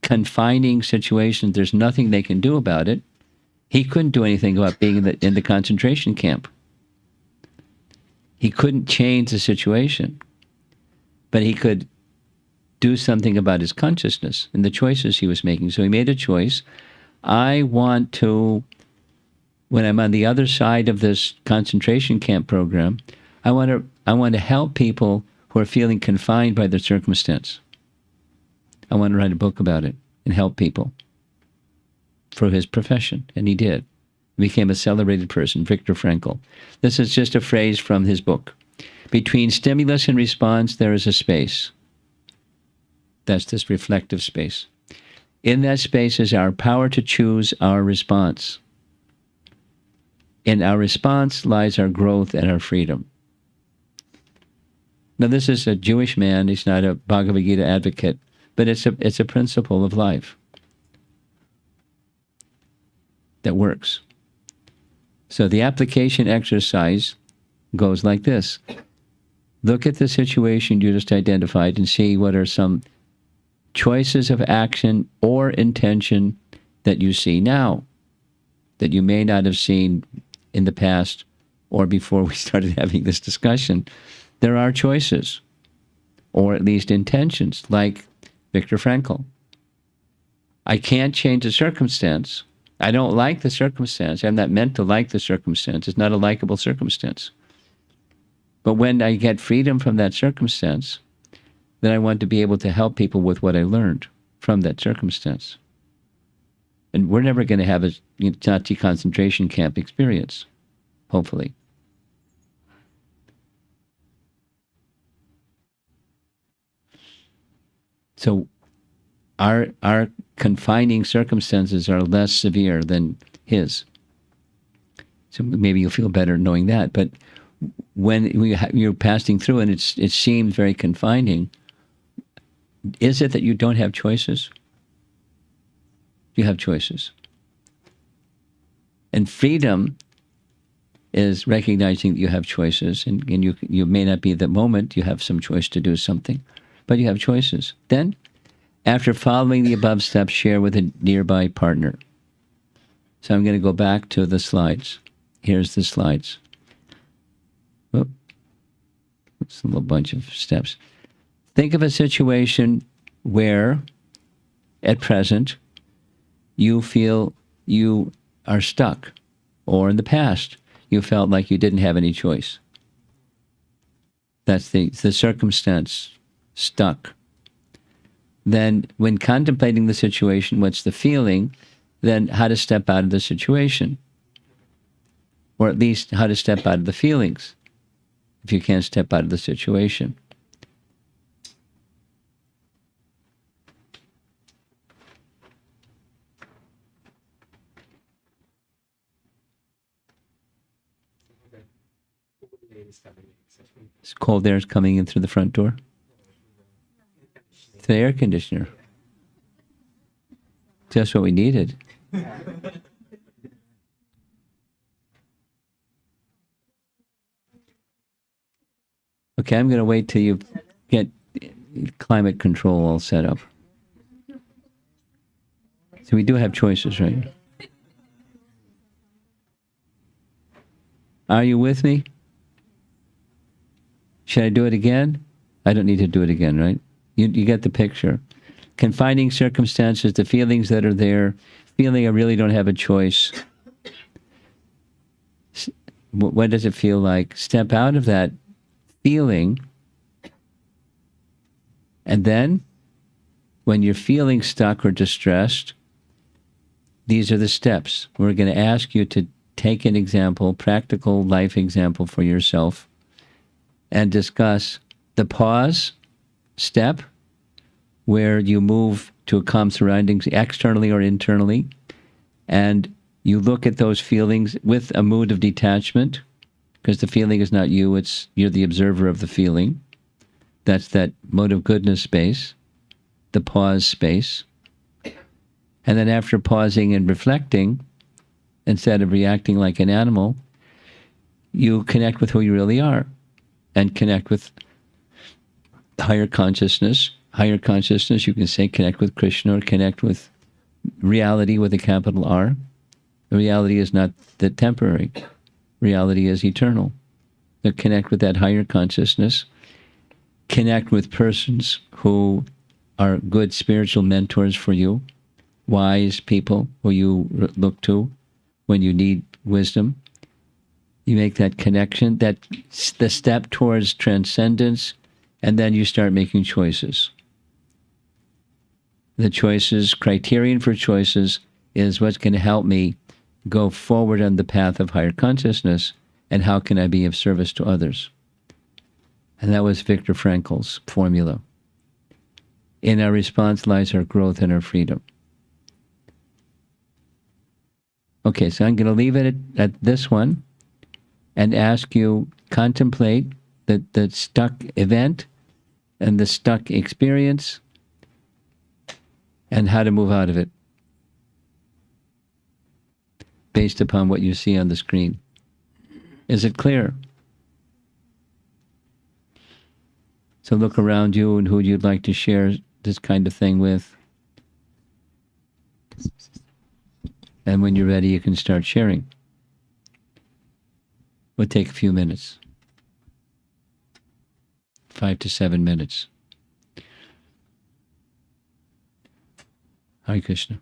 confining situations. There's nothing they can do about it. He couldn't do anything about being in the concentration camp. He couldn't change the situation, but he could do something about his consciousness and the choices he was making. So he made a choice. I want to, when I'm on the other side of this concentration camp program, I want to help people who are feeling confined by their circumstance. I want to write a book about it and help people for his profession. And he did. He became a celebrated person, Viktor Frankl. This is just a phrase from his book. Between stimulus and response, there is a space. That's this reflective space. In that space is our power to choose our response. In our response lies our growth and our freedom. Now, this is a Jewish man. He's not a Bhagavad Gita advocate, but it's a principle of life that works. So the application exercise goes like this. Look at the situation you just identified and see what are some choices of action or intention that you see now that you may not have seen in the past or before we started having this discussion. There are choices, or at least intentions, like Viktor Frankl. I can't change the circumstance. I don't like the circumstance. I'm not meant to like the circumstance. It's not a likable circumstance. But when I get freedom from that circumstance, then I want to be able to help people with what I learned from that circumstance. And we're never going to have a Nazi concentration camp experience, hopefully. So our confining circumstances are less severe than his. So maybe you'll feel better knowing that. But when you're passing through and it seems very confining, is it that you don't have choices? You have choices. And freedom is recognizing that you have choices, and you may not be at the moment, you have some choice to do something, but you have choices. Then, after following the above steps, share with a nearby partner. So I'm going to go back to the slides. Here's the slides. Whoop. It's a little bunch of steps. Think of a situation where, at present, you feel you are stuck, or in the past, you felt like you didn't have any choice. That's the circumstance, stuck. Then, when contemplating the situation, what's the feeling? Then how to step out of the situation. Or at least how to step out of the feelings, if you can't step out of the situation. It's cold air is coming in through the front door. It's the air conditioner. Just what we needed. Okay, I'm going to wait till you get climate control all set up. So we do have choices, right? Are you with me? Should I do it again? I don't need to do it again, right? You get the picture. Confining circumstances, the feelings that are there, feeling I really don't have a choice. What does it feel like? Step out of that feeling, and then when you're feeling stuck or distressed, these are the steps. We're going to ask you to take an example, practical life example for yourself, and discuss the pause step, where you move to a calm surroundings externally or internally, and you look at those feelings with a mood of detachment, because the feeling is not you, you're the observer of the feeling. That's that mode of goodness space, the pause space. And then after pausing and reflecting, instead of reacting like an animal, you connect with who you really are and connect with higher consciousness. Higher consciousness, you can say connect with Krishna or connect with reality with a capital R. Reality is not the temporary. Reality is eternal. So connect with that higher consciousness. Connect with persons who are good spiritual mentors for you, wise people who you look to when you need wisdom. You make that connection, that's the step towards transcendence, and then you start making choices. The choices, criterion for choices, is what's going to help me go forward on the path of higher consciousness, and how can I be of service to others? And that was Viktor Frankl's formula. In our response lies our growth and our freedom. Okay, so I'm going to leave it at this one and ask you, contemplate the stuck event and the stuck experience and how to move out of it based upon what you see on the screen. Is it clear? So look around you and who you'd like to share this kind of thing with. And when you're ready, you can start sharing. We'll take a few minutes. 5 to 7 minutes. Hare Krishna.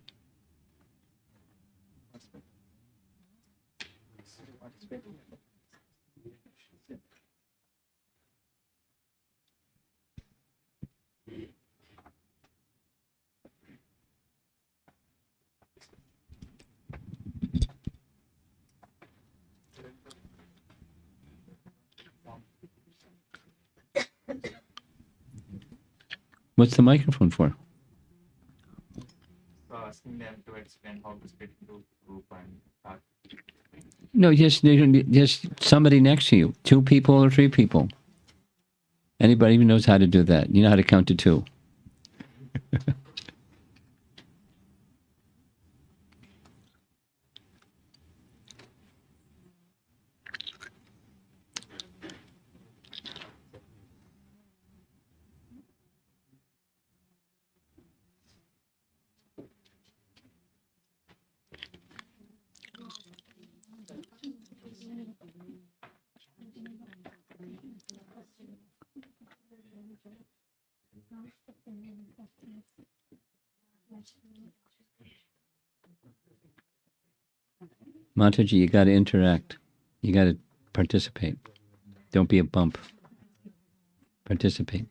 What's the microphone for? Asking them to explain how to split into group and start. No, just somebody next to you. 2 people or 3 people. Anybody who knows how to do that. You know how to count to 2. Mataji, you got to interact. You got to participate. Don't be a bump. Participate.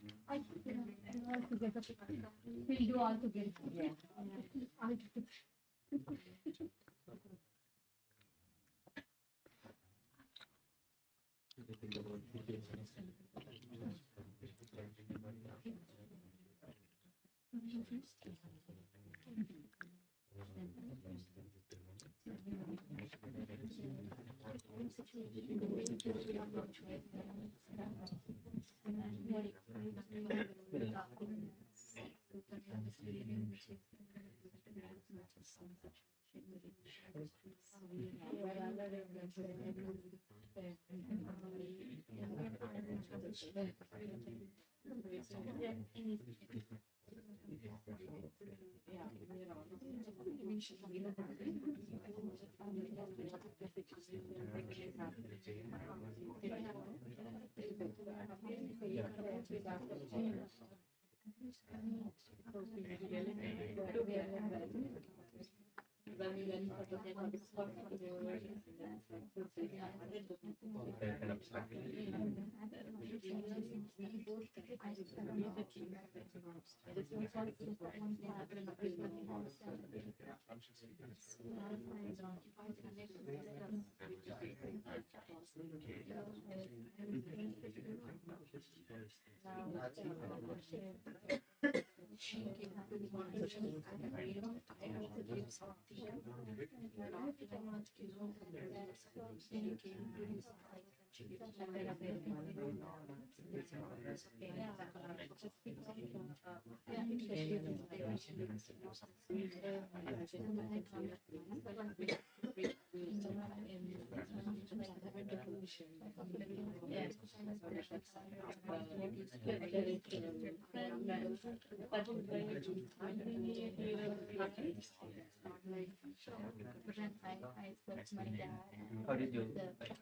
How did you like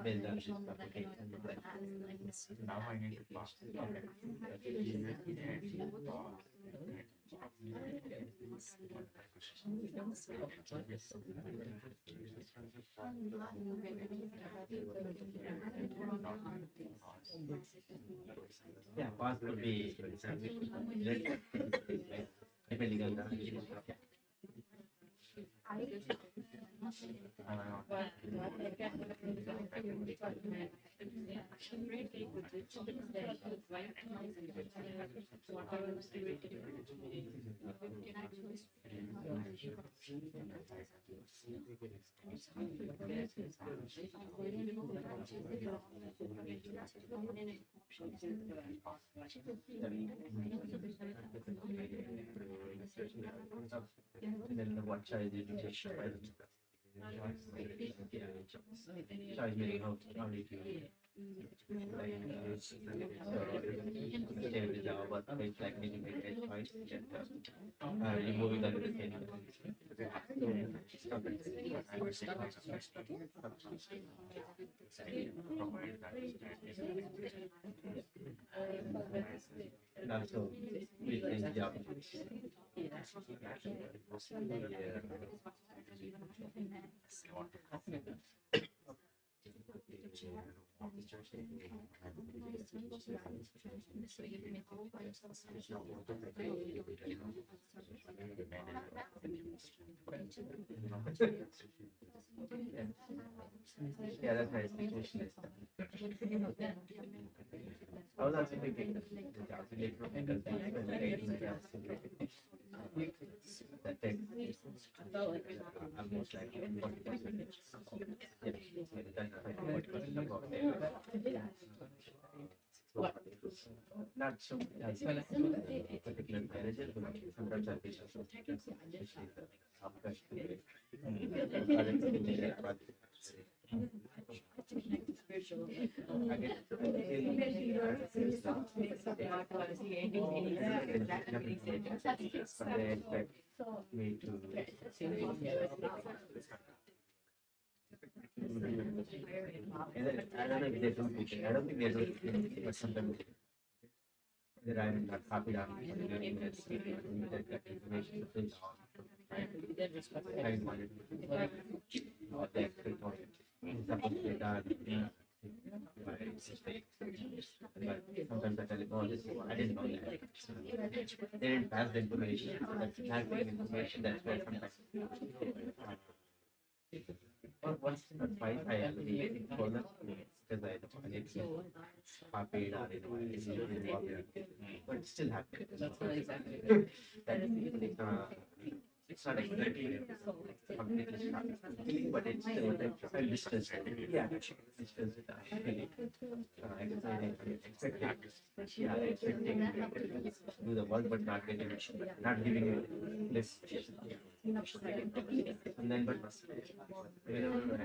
build up this application? Now I need to pass. Yeah, past would be depending on the and then what size did you take? Size meaning how did you like stay with the job, but it's like minimum edge point and removing that with the same. And also within the job. Yeah, that's my expectation. I was also thinking that almost like 40%. Not so as particular manager, but sometimes I feel so they expect me to and then, I don't know if they do it. I don't think they do it, but sometimes that I'm not happy that that information is on. I wanted the expert supposed to be done by mistake. But sometimes I tell them, oh, this, I didn't know that. They didn't pass the information. So that's not the information. That's why sometimes. Once or twice I actually told them because I need to copy it out but it still happens. That's not exactly it's not exactly completely stopping, but it's still a distance. Yeah, distance it actually. I guess I expecting to do the work but not getting not giving it this. And then but whenever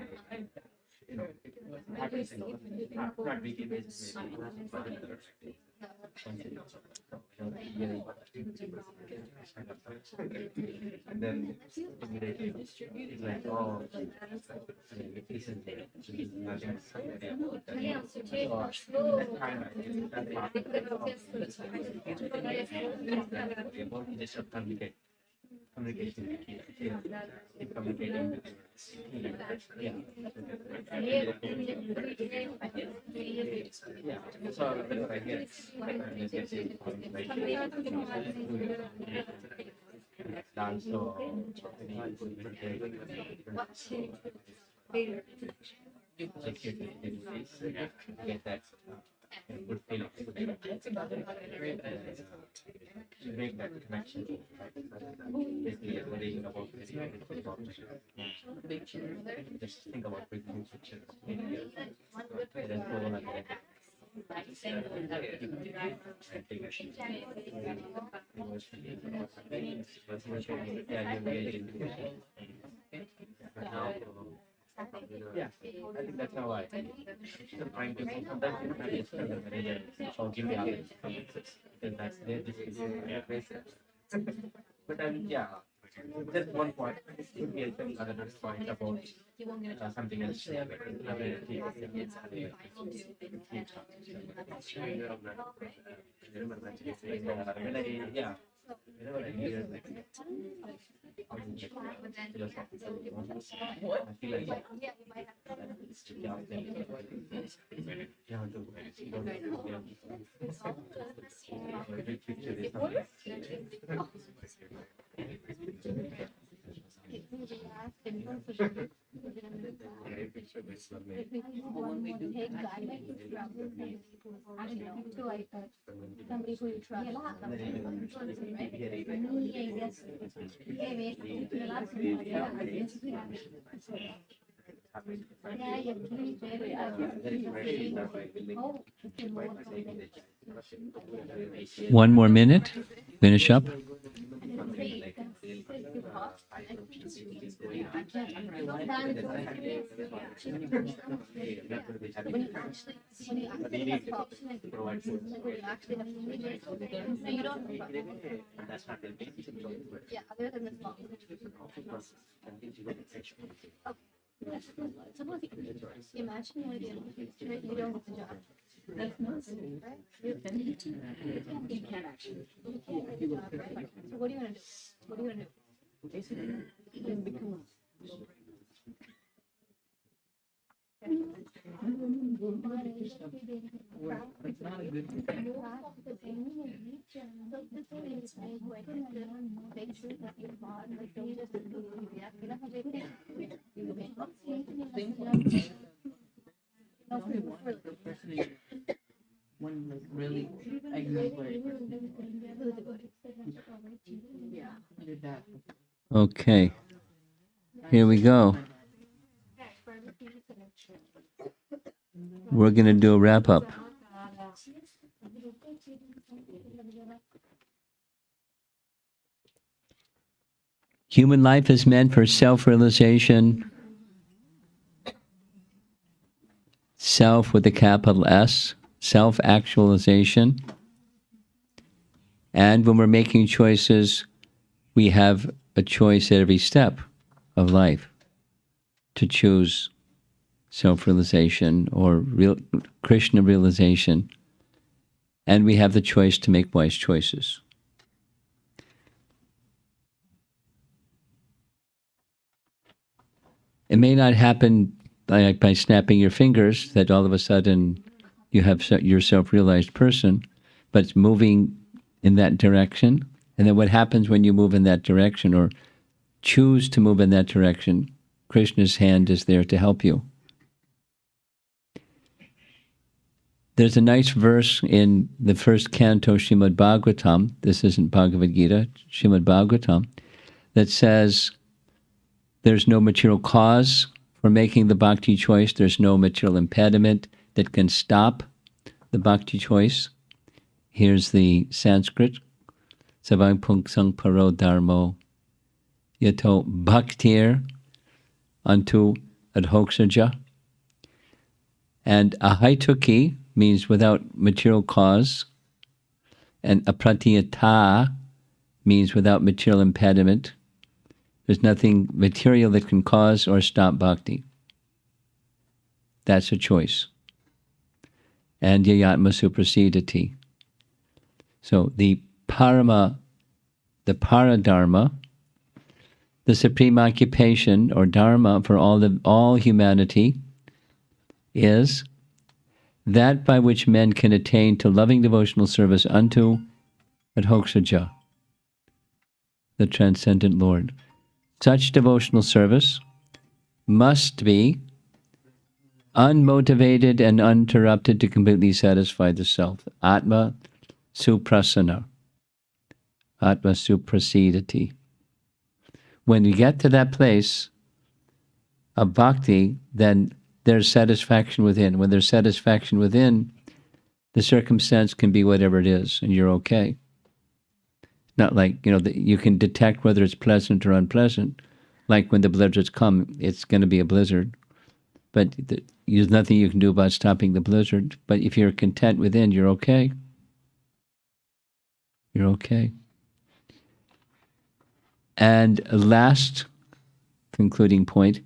you know, it happens in not weekly basis, maybe but in the and then immediately it's like, oh, it isn't there. So there's nothing somebody about that. So that kind of that part about just communication with you, communicating with yeah. Yeah, so that's what I get. Dance or get that good feeling. Make that connection. Basically, reading about just think about big picture. And then go on and yeah, I think that's how I still trying to sometimes you can just tell the manager or give the others because that's their decision. But then yeah, just one point. It could be another point about something else. When I yeah, whenever I hear like I feel like Somebody who you trust. One more minute. Finish up. Yeah, other than this long. Suppose you imagine you want to get you don't get the job. That's not right? You can't actually. You can't get the job, right? So what do you want to do? What do you want to do? Basically, become It's not a good thing. Only one person in one like really exemplary person. Yeah, I did that. Okay. Here we go. We're going to do a wrap up. Human life is meant for self-realization, self with a capital S, self-actualization. And when we're making choices, we have a choice at every step of life to choose self-realization or Krishna realization. And we have the choice to make wise choices. It may not happen by snapping your fingers that all of a sudden you have your self-realized person, but it's moving in that direction. And then what happens when you move in that direction or choose to move in that direction? Krishna's hand is there to help you. There's a nice verse in the first canto, Srimad Bhagavatam, this isn't Bhagavad Gita, Srimad Bhagavatam, that says there's no material cause for making the bhakti choice, there's no material impediment that can stop the bhakti choice. Here's the Sanskrit. Savang punksang paro dharmo yato bhaktir unto adhoksaja And ahaituki means without material cause, and apratiyata means without material impediment. There's nothing material that can cause or stop bhakti. That's a choice. And yayatma suprasidati. So the paradharma, the supreme occupation or dharma for all humanity, is that by which men can attain to loving devotional service unto Adhoksaja, the transcendent Lord. Such devotional service must be unmotivated and uninterrupted to completely satisfy the self. Atma suprasana. Atma suprasidati. When you get to that place of bhakti, then there's satisfaction within. When there's satisfaction within, the circumstance can be whatever it is, and you're okay. Not like, you can detect whether it's pleasant or unpleasant. Like when the blizzards come, it's going to be a blizzard. But there's nothing you can do about stopping the blizzard. But if you're content within, you're okay. You're okay. And last concluding point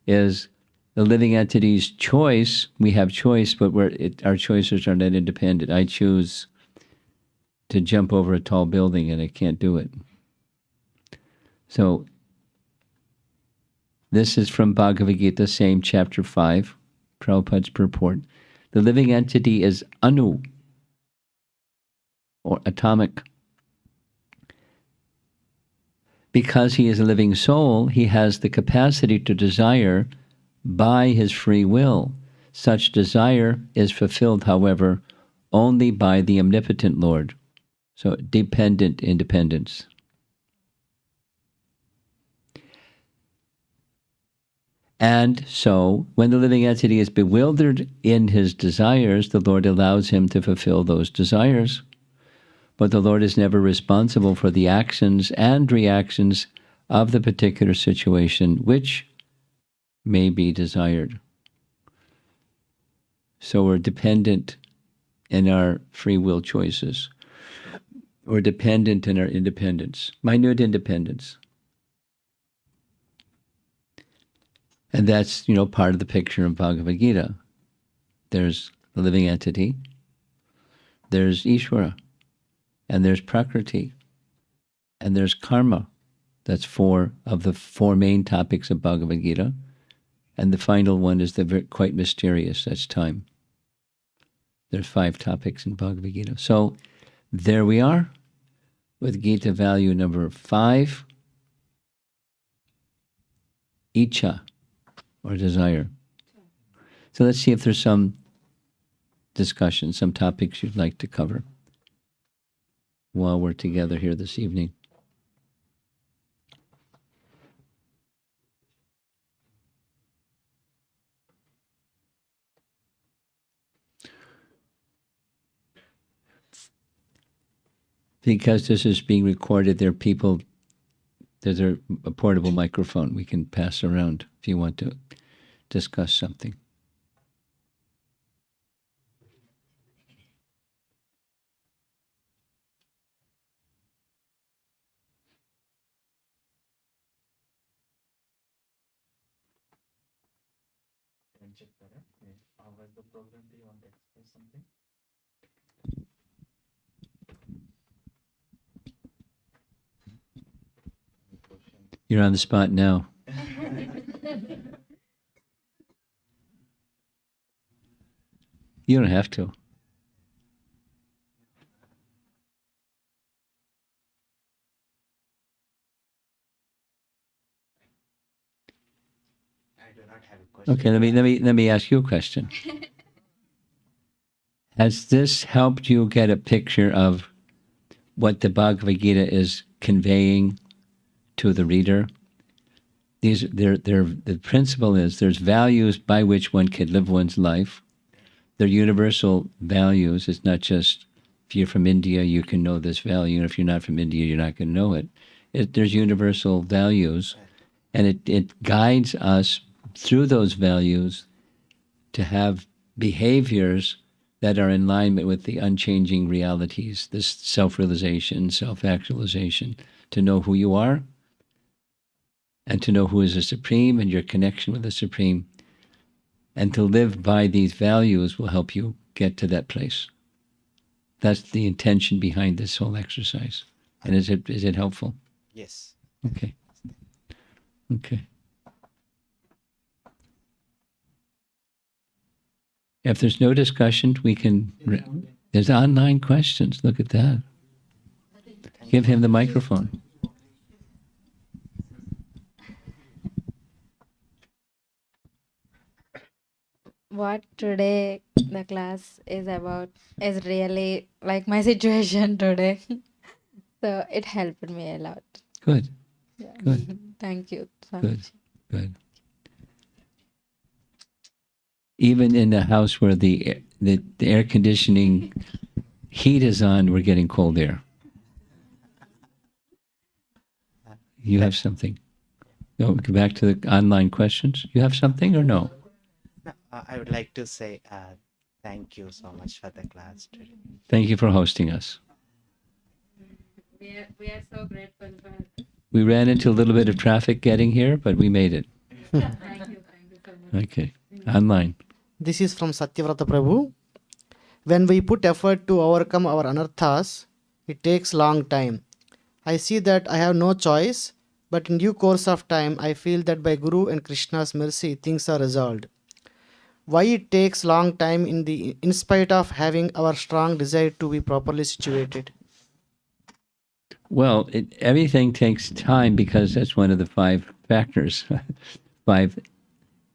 is the living entity's choice. We have choice, but our choices are not independent. I choose to jump over a tall building and I can't do it. So this is from Bhagavad Gita, same chapter 5, Prabhupada's purport. The living entity is anu, or atomic. Because he is a living soul, he has the capacity to desire by his free will. Such desire is fulfilled, however, only by the omnipotent Lord. So dependent independence. And so, when the living entity is bewildered in his desires, the Lord allows him to fulfill those desires. But the Lord is never responsible for the actions and reactions of the particular situation which may be desired. So we're dependent in our free will choices. We're dependent in our independence, minute independence. And that's, part of the picture of Bhagavad Gita. There's the living entity, there's Ishvara, and there's Prakriti, and there's karma. That's 4 of the 4 main topics of Bhagavad Gita. And the final one is quite mysterious, that's time. There's 5 topics in Bhagavad Gita. So there we are with Gita value number 5, Icha, or desire. So let's see if there's some discussion, some topics you'd like to cover while we're together here this evening. Because this is being recorded, there's a portable microphone we can pass around if you want to discuss something. How was the program? Do you want to express something? You're on the spot now. You don't have to. I do not have a question. Okay, let me ask you a question. Has this helped you get a picture of what the Bhagavad Gita is conveying to the reader? The principle is there's values by which one can live one's life. They're universal values. It's not just if you're from India, you can know this value, and if you're not from India, you're not going to know it. There's universal values, and it guides us through those values to have behaviors that are in alignment with the unchanging realities, this self-realization, self-actualization, to know who you are and to know who is the Supreme and your connection with the Supreme. And to live by these values will help you get to that place. That's the intention behind this whole exercise. And is it helpful? Yes. Okay. Okay. If there's no discussion, we can. There's online questions. Look at that. Give him the microphone. What today the class is about is really like my situation today. So it helped me a lot. Good. Yeah. Good. Thank you so Good. much. Good. Even in a house where the air conditioning heat is on, we're getting cold air. You have something? Go back to the online questions. You have something or no? No, I would like to say thank you so much for the class today. Thank you for hosting us. We are so grateful for We ran into a little bit of traffic getting here, but we made it. thank you so much. Okay. Online. This is from Satyavrata Prabhu. When we put effort to overcome our anarthas, it takes long time. I see that I have no choice, but in due course of time, I feel that by Guru and Krishna's mercy, things are resolved. Why it takes long time in spite of having our strong desire to be properly situated? Well, everything takes time because that's one of the 5 factors, 5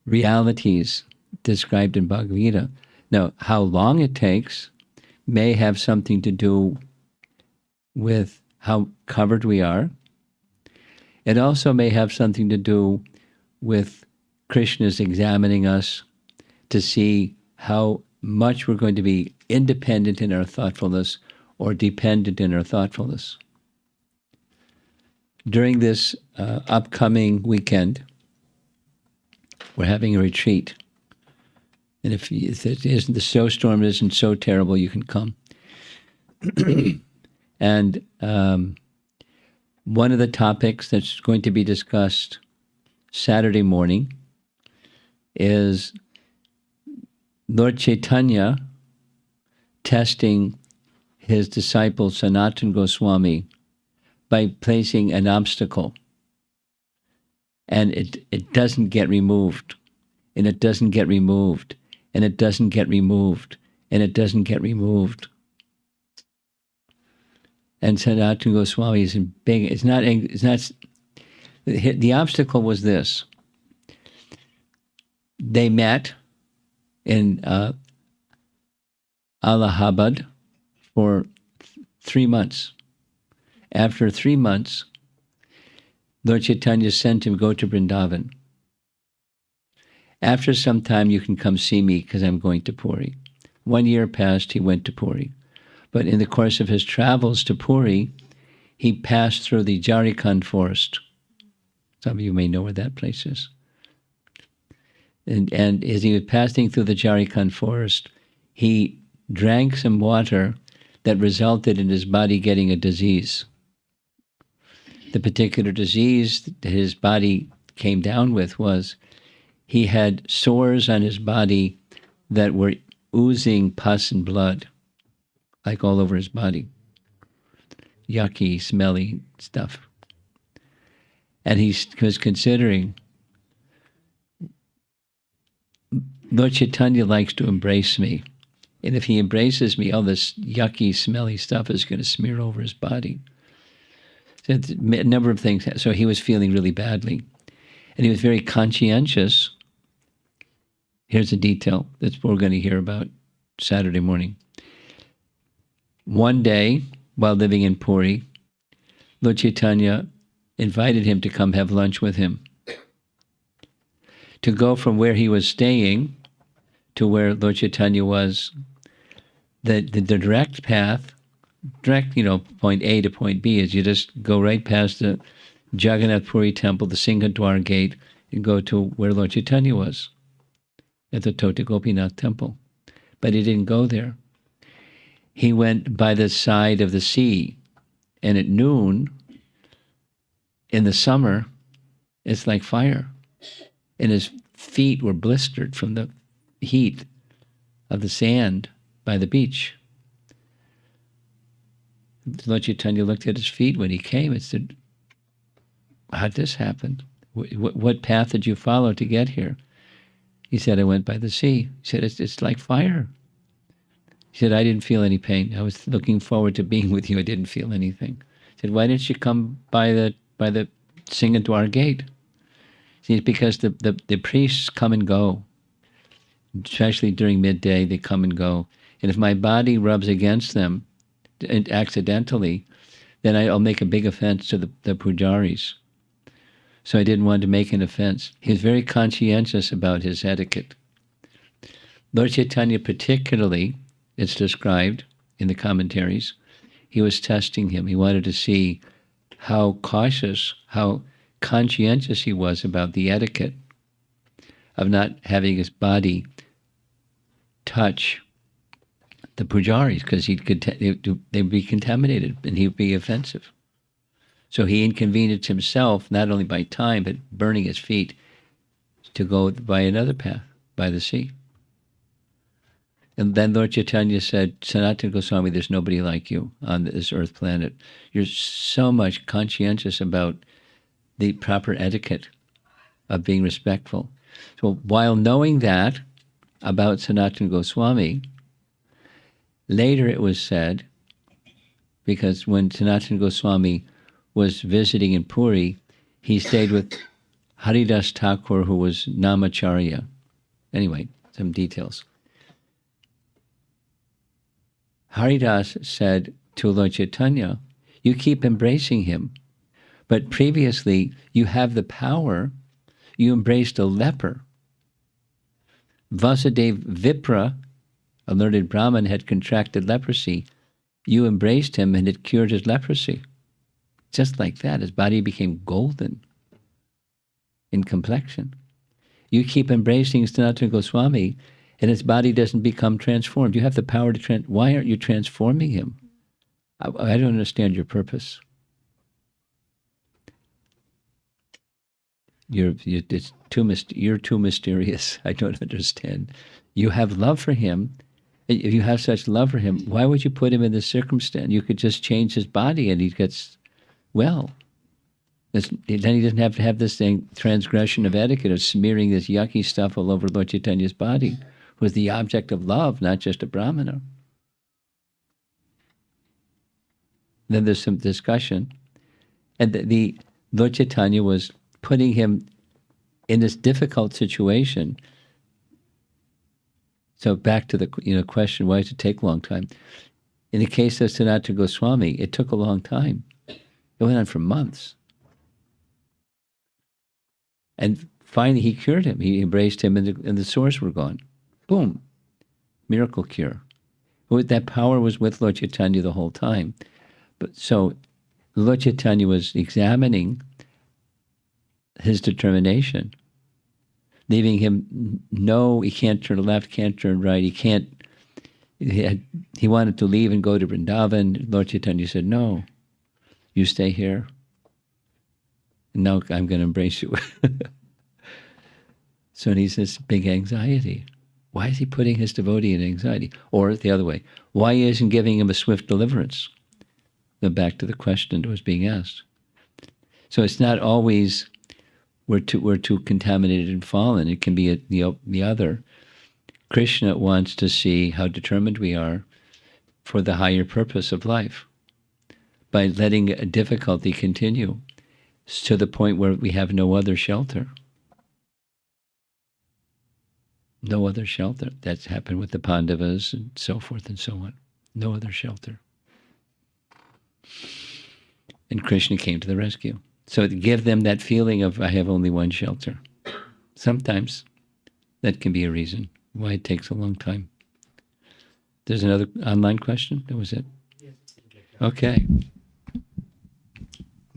realities described in Bhagavad Gita. Now, how long it takes may have something to do with how covered we are. It also may have something to do with Krishna's examining us to see how much we're going to be independent in our thoughtfulness or dependent in our thoughtfulness. During this upcoming weekend, we're having a retreat. And if it isn't, the snowstorm isn't so terrible, you can come. And one of the topics that's going to be discussed Saturday morning is Lord Chaitanya testing his disciple Sanatana Goswami by placing an obstacle. And it doesn't get removed. And it doesn't get removed. And it doesn't get removed. And it doesn't get removed. And Sanatana Goswami is in big. It's not. The obstacle was this. They met in Allahabad for 3 months. After 3 months, Lord Chaitanya sent him go to Vrindavan. After some time, you can come see me because I'm going to Puri. 1 year passed, he went to Puri. But in the course of his travels to Puri, he passed through the Jharkhand forest. Some of you may know where that place is. And as he was passing through the Jharkhand forest, he drank some water that resulted in his body getting a disease. The particular disease that his body came down with was he had sores on his body that were oozing pus and blood, like all over his body. Yucky, smelly stuff. And he was considering, Lord Chaitanya likes to embrace me. And if he embraces me, all this yucky, smelly stuff is going to smear over his body. So a number of things. So he was feeling really badly. And he was very conscientious. Here's a detail that we're going to hear about Saturday morning. One day, while living in Puri, Lord Chaitanya invited him to come have lunch with him. To go from where he was staying to where Lord Chaitanya was, the direct path, point A to point B, is you just go right past the Jagannath Puri temple, the Singhadwar gate, and go to where Lord Chaitanya was, at the Tota Gopinath temple. but he didn't go there. He went by the side of the sea, and at noon, in the summer, it's like fire. And his feet were blistered from the heat of the sand by the beach. Lord Chaitanya looked at his feet when he came and said, how'd this happen? What path did you follow to get here? He said, I went by the sea. He said, it's like fire. He said, I didn't feel any pain. I was looking forward to being with you. I didn't feel anything. He said, why didn't you come by the Singadwar gate? See, it's because the priests come and go. Especially during midday, they come and go. And if my body rubs against them accidentally, then I'll make a big offense to the pujaris. So I didn't want to make an offense. He was very conscientious about his etiquette. Lord Chaitanya particularly, it's described in the commentaries, he was testing him. He wanted to see how cautious, how conscientious he was about the etiquette of not having his body touch the pujaris, because they'd be contaminated and he'd be offensive. So he inconvenienced himself, not only by time, but burning his feet to go by another path, by the sea. And then Lord Chaitanya said, Sanatana Goswami, there's nobody like you on this earth planet. You're so much conscientious about the proper etiquette of being respectful. So while knowing that about Sanatana Goswami, later it was said, because when Sanatana Goswami was visiting in Puri, he stayed with Haridas Thakur, who was Namacharya. Anyway, some details. Haridas said to Lord Chaitanya, you keep embracing him, but previously you have the power, you embraced a leper. Vasudev Vipra, a learned Brahmin, had contracted leprosy. You embraced him and it cured his leprosy. Just like that, his body became golden in complexion. You keep embracing Sanatana Goswami and his body doesn't become transformed. You have the power to why aren't you transforming him? I don't understand your purpose. You're too mysterious. I don't understand. You have love for him. If you have such love for him, why would you put him in this circumstance? You could just change his body and he gets well. Then he doesn't have to have this thing, transgression of etiquette, of smearing this yucky stuff all over Lord Chaitanya's body, who was the object of love, not just a brahmana. Then there's some discussion. And the Lord Chaitanya was putting him in this difficult situation. So back to the question, why does it take a long time? In the case of Sanatana Goswami, it took a long time. It went on for months. And finally he cured him. He embraced him and the sores were gone. Boom. Miracle cure. That power was with Lord Chaitanya the whole time. But so Lord Chaitanya was examining his determination, leaving him, no, he can't turn left, can't turn right, he wanted to leave and go to Vrindavan. Lord Chaitanya said, no, you stay here. And now I'm going to embrace you. So he's this big anxiety. Why is he putting his devotee in anxiety? Or the other way, why isn't giving him a swift deliverance? Go back to the question that was being asked. So it's not always we're too contaminated and fallen. It can be the other. Krishna wants to see how determined we are for the higher purpose of life by letting a difficulty continue to the point where we have no other shelter. No other shelter. That's happened with the Pandavas and so forth and so on. No other shelter. And Krishna came to the rescue. So to give them that feeling of, I have only one shelter. Sometimes that can be a reason why it takes a long time. There's another online question? That was it? Okay.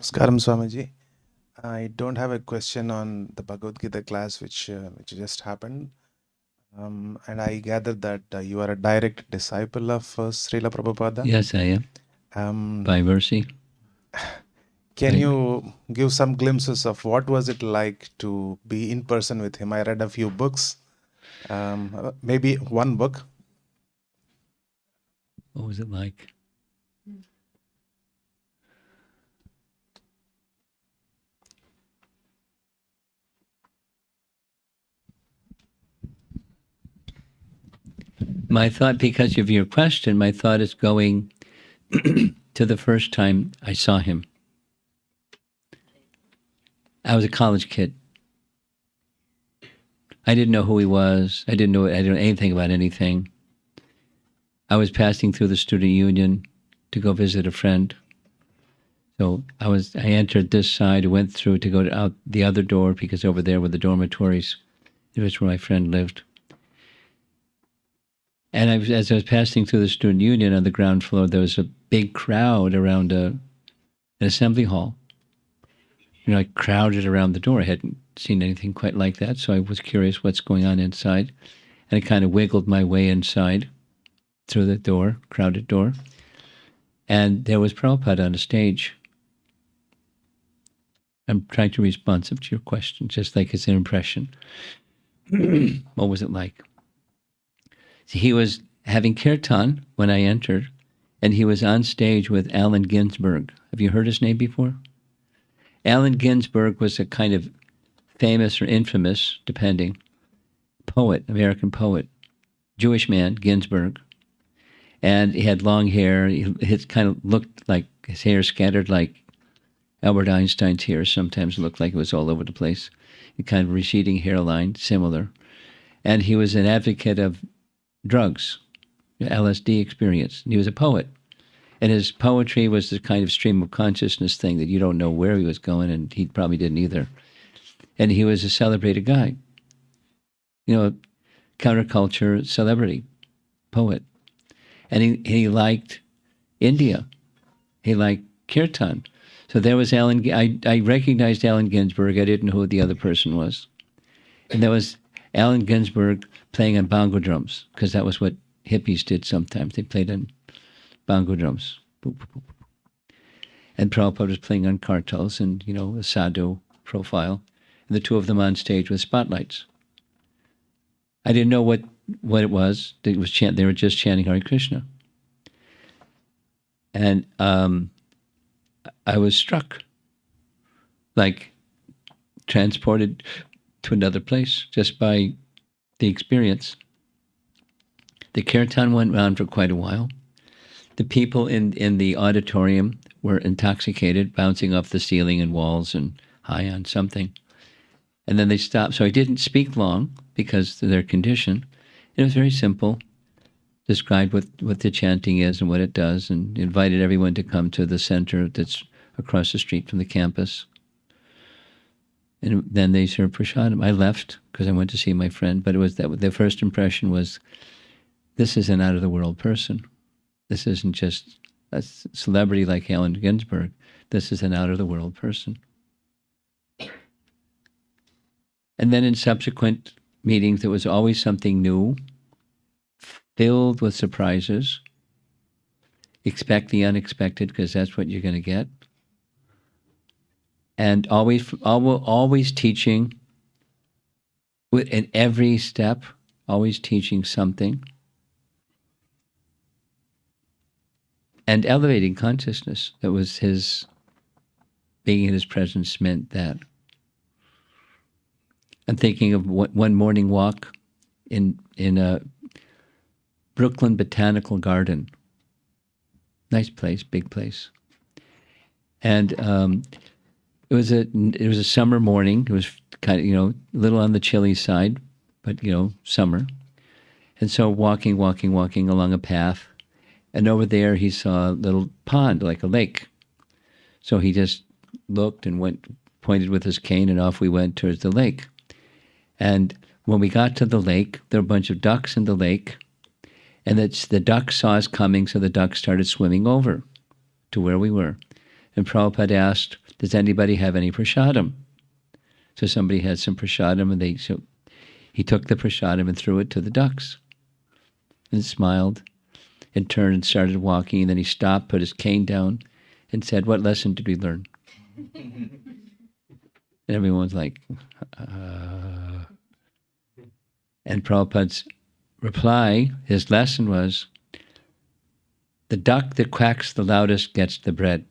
Namaskaram, Swamiji. I don't have a question on the Bhagavad Gita class which just happened. And I gather that you are a direct disciple of Srila Prabhupada. Yes, I am. By mercy. Can Right. you give some glimpses of what was it like to be in person with him? I read a few books, maybe one book. What was it like? My thought, because of your question, my thought is going to the first time I saw him. I was a college kid. I didn't know who he was. I didn't know anything about anything. I was passing through the student union to go visit a friend. So I entered this side, went through to go out the other door because over there were the dormitories. It was where my friend lived. And as I was passing through the student union on the ground floor, there was a big crowd around an assembly hall. You know, I crowded around the door. I hadn't seen anything quite like that, so I was curious what's going on inside. And I kind of wiggled my way inside through the door, crowded door. And there was Prabhupada on a stage. I'm trying to be responsive to your question, just like it's an impression. What was it like? So he was having kirtan when I entered, and he was on stage with Allen Ginsberg. Have you heard his name before? Allen Ginsberg was a kind of famous or infamous, depending, poet, American poet, Jewish man, Ginsberg. And he had long hair. His kind of looked like his hair scattered like Albert Einstein's hair sometimes looked like it was all over the place. A kind of receding hairline, similar. And he was an advocate of drugs, LSD experience. And he was a poet. And his poetry was the kind of stream of consciousness thing that you don't know where he was going, and he probably didn't either. And he was a celebrated guy. You know, counterculture celebrity, poet. And he liked India. He liked kirtan. So there was Allen. I recognized Allen Ginsberg. I didn't know who the other person was. And there was Allen Ginsberg playing on bongo drums, because that was what hippies did sometimes. They played on bongo drums. Boop, boop, boop, boop. And Prabhupada was playing on kartals and, you know, a sadhu profile. And the two of them on stage with spotlights. I didn't know what it was. They were just chanting Hare Krishna. And I was struck, like transported to another place just by the experience. The kirtan went on for quite a while. The people in the auditorium were intoxicated, bouncing off the ceiling and walls and high on something. And then they stopped. So I didn't speak long because of their condition. It was very simple. Described what the chanting is and what it does, and invited everyone to come to the center that's across the street from the campus. And then they served prasadam. I left because I went to see my friend, but it was that the first impression was, this is an out-of-the-world person. This isn't just a celebrity like Allen Ginsberg. This is an out-of-the-world person. And then in subsequent meetings, there was always something new, filled with surprises. Expect the unexpected, because that's what you're going to get. And always teaching, in every step, always teaching something. And elevating consciousness. That was his, being in his presence meant that. I'm thinking of one morning walk in a Brooklyn Botanical Garden. Nice place, big place. And it was a summer morning. It was kind of, a little on the chilly side, but, summer. And so walking along a path. And over there he saw a little pond, like a lake. So he just looked and pointed with his cane, and off we went towards the lake. And when we got to the lake, there were a bunch of ducks in the lake. And the ducks saw us coming, so the ducks started swimming over to where we were. And Prabhupada asked, does anybody have any prasadam? So somebody had some prasadam, and so He took the prasadam and threw it to the ducks and smiled and turned and started walking. And then he stopped, put his cane down, and said, "What lesson did we learn?" And everyone's like, And Prabhupada's reply, his lesson was, "The duck that quacks the loudest gets the bread."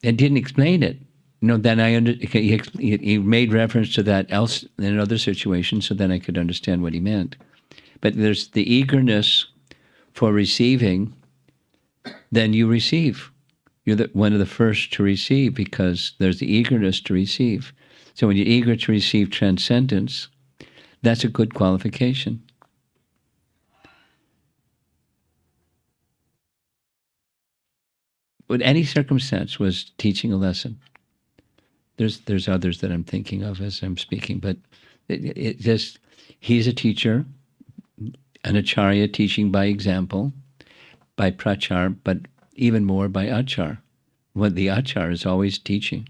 And didn't explain it. Then he made reference to that else in another situation, so then I could understand what he meant. But there's the eagerness for receiving, then you receive. You're one of the first to receive because there's the eagerness to receive. So when you're eager to receive transcendence, that's a good qualification. With any circumstance was teaching a lesson. There's others that I'm thinking of as I'm speaking, but it just, he's a teacher, an acharya teaching by example, by prachar, but even more by achar. What the achar is always teaching.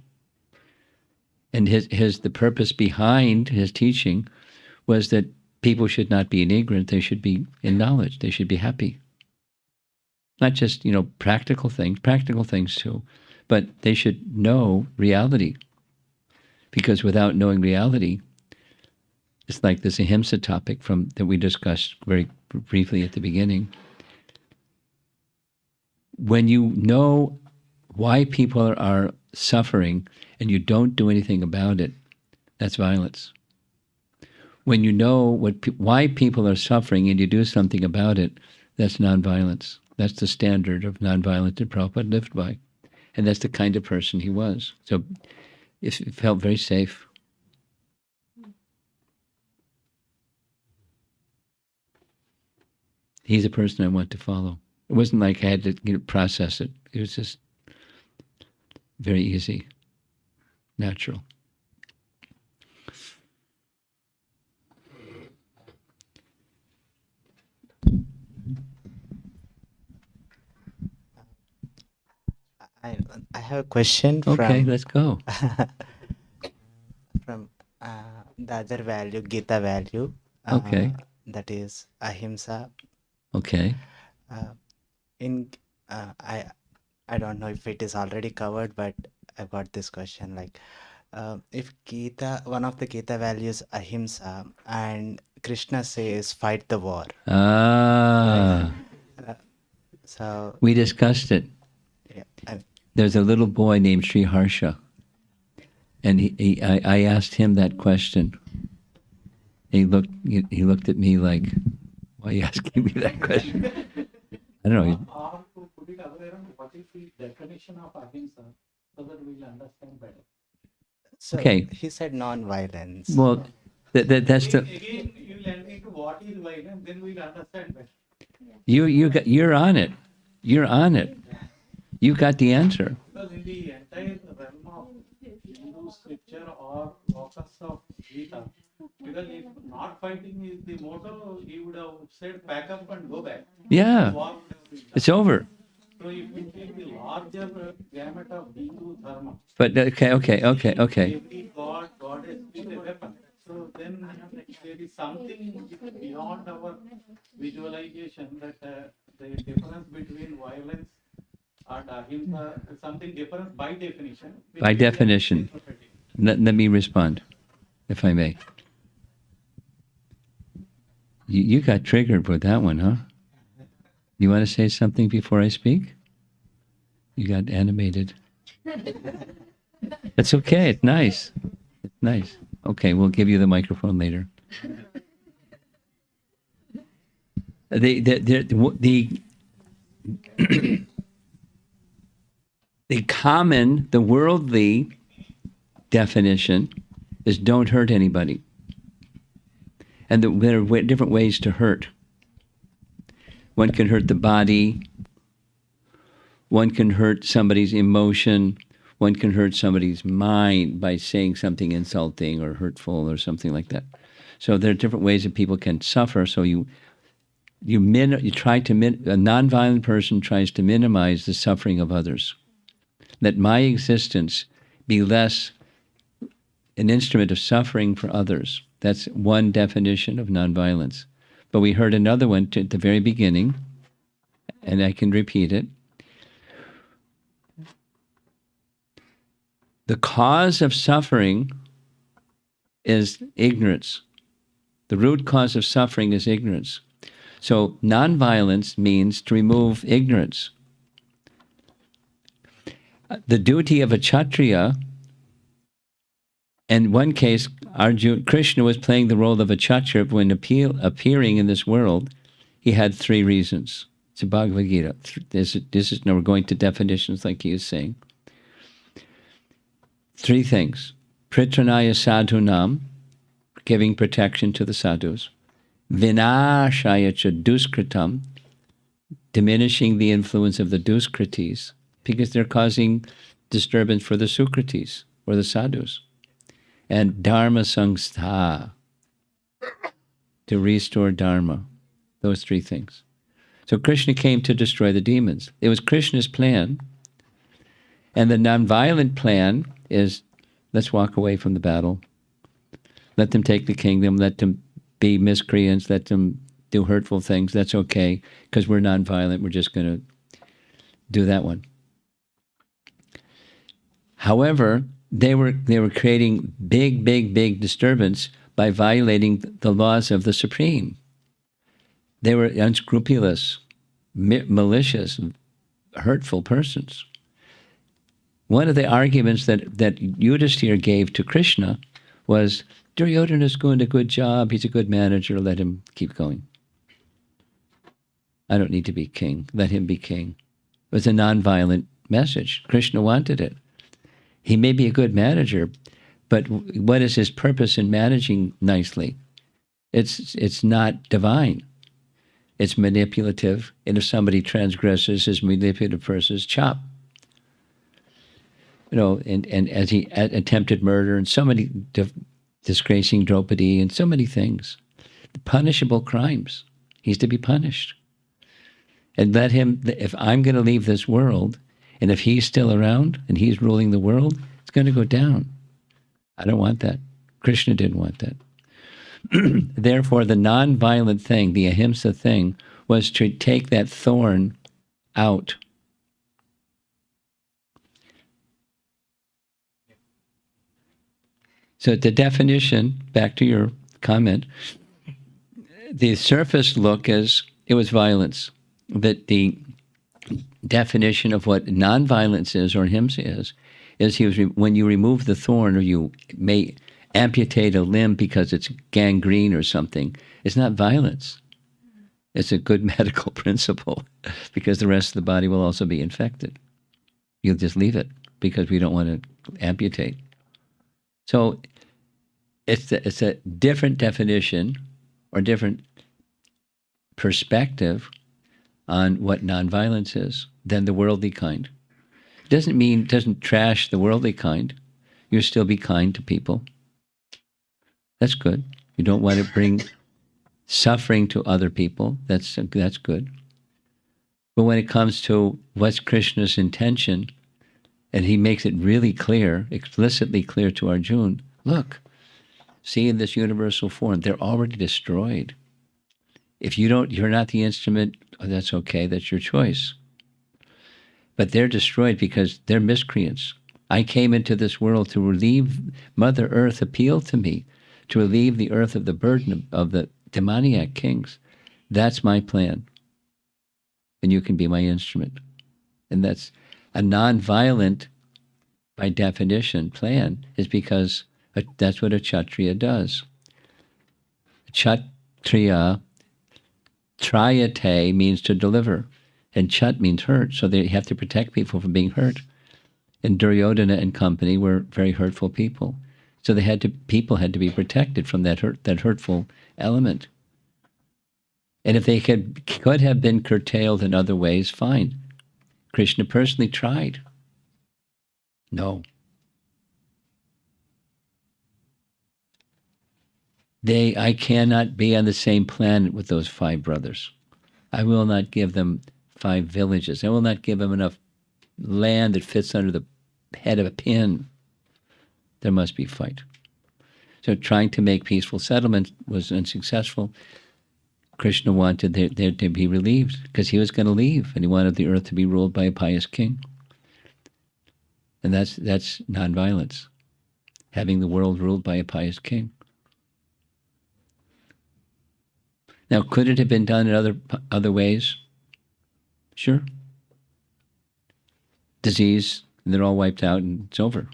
And the purpose behind his teaching was that people should not be in ignorance, they should be in knowledge, they should be happy. Not just, practical things too, but they should know reality. Because without knowing reality, it's like this ahimsa topic that we discussed very briefly at the beginning. When you know why people are suffering and you don't do anything about it, that's violence. When you know why people are suffering and you do something about it, that's nonviolence. That's the standard of nonviolence that Prabhupada lived by. And that's the kind of person he was. So it felt very safe. He's a person I want to follow. It wasn't like I had to process it. It was just very easy, natural. I have a question Okay, let's go. from the other value, Gita value. Okay. That is ahimsa. Okay. I don't know if it is already covered, but I got this question if one of the Gita values ahimsa, and Krishna says fight the war. So We discussed it. yeah, There's a little boy named Sri Harsha, and I asked him that question. He looked at me like, "Why are you asking me that question?" I don't know. Or to put it other way around, what is the definition of ahimsa so that we'll understand better? so Okay. he said non-violence. Well, that's the Again, you will enter into what is violence, then we'll understand better. you're on it. You're on it. You got the answer. Because in the entire realm of Hindu scripture or locus of Gita, because if not fighting is the motto, he would have said pack up and go back. Yeah, War would have been done. it's over. So if you take the larger gamut of Hindu dharma, But okay. every god, goddess with a weapon. So then there is something beyond our visualization that the difference between violence and ahimsa is something different by definition. which By we are definition. interpreting. Let me respond, if I may. You got triggered with that one, huh? You want to say something before I speak? You got animated. It's okay. It's nice. It's nice. Okay, we'll give you the microphone later. The worldly definition is don't hurt anybody. And there are different ways to hurt. One can hurt the body. One can hurt somebody's emotion. One can hurt somebody's mind by saying something insulting or hurtful or something like that. So there are different ways that people can suffer. So a nonviolent person tries to minimize the suffering of others. that my existence be less an instrument of suffering for others. That's one definition of nonviolence. But we heard another one at the very beginning, and I can repeat it. The cause of suffering is ignorance. The root cause of suffering is ignorance. So nonviolence means to remove ignorance. The duty of a Kshatriya, in one case, Krishna was playing the role of a Kshatriya when appearing in this world. He had 3 reasons. It's a Bhagavad Gita. Now we're going to definitions like he is saying. 3 things. Pritranaya sadhunam, giving protection to the sadhus. Vinashaya cha duskritam, diminishing the influence of the duskritis, because they're causing disturbance for the sukritis, or the sadhus. And dharma sangstha, to restore dharma. Those 3 things. So Krishna came to destroy the demons. It was Krishna's plan. And the nonviolent plan is, let's walk away from the battle. Let them take the kingdom. Let them be miscreants. Let them do hurtful things. That's okay, because we're nonviolent. We're just going to do that one. However, they were creating big disturbance by violating the laws of the Supreme. They were unscrupulous, malicious, hurtful persons. One of the arguments that Yudhishthira gave to Krishna was, Duryodhana is doing a good job, he's a good manager, let him keep going. I don't need to be king, let him be king. It was a nonviolent message. Krishna wanted it. He may be a good manager, but what is his purpose in managing nicely? It's not divine. It's manipulative, and if somebody transgresses his manipulative purposes, chop. And as he attempted murder and so many disgracing Draupadi and so many things, punishable crimes. He's to be punished. And let him, if I'm going to leave this world, and if he's still around and he's ruling the world, it's going to go down. I don't want that. Krishna didn't want that. Therefore, the non-violent thing, the ahimsa thing, was to take that thorn out. So the definition, back to your comment, the surface look is it was violence. That the definition of what nonviolence is, or ahimsa is he was when you remove the thorn, or you may amputate a limb because it's gangrene or something, it's not violence. It's a good medical principle, because the rest of the body will also be infected. You'll just leave it because we don't want to amputate. So it's a different definition or different perspective on what nonviolence is than the worldly kind. Doesn't trash the worldly kind. You still be kind to people. That's good. You don't want to bring suffering to other people. That's good. But when it comes to what's Krishna's intention, and he makes it really clear, explicitly clear to Arjuna, look, see in this universal form, they're already destroyed. If you're not the instrument, that's okay, that's your choice. But they're destroyed because they're miscreants. I came into this world to relieve Mother Earth, appealed to me, to relieve the earth of the burden of the demoniac kings. That's my plan. And you can be my instrument. And that's a non-violent, by definition, plan, is because that's what a Kshatriya does. Kshatriya, trayate means to deliver, and chat means hurt, so they have to protect people from being hurt. And Duryodhana and company were very hurtful people. So people had to be protected from that hurtful element. And if they could have been curtailed in other ways, fine. Krishna personally tried. No. I cannot be on the same planet with those 5 brothers. I will not give them 5 villages. I will not give them enough land that fits under the head of a pin, there must be fight. So trying to make peaceful settlements was unsuccessful. Krishna wanted there to be relieved because he was going to leave, and he wanted the earth to be ruled by a pious king. And that's nonviolence, having the world ruled by a pious king. Now, could it have been done in other ways? Sure. Disease, and they're all wiped out, and it's over.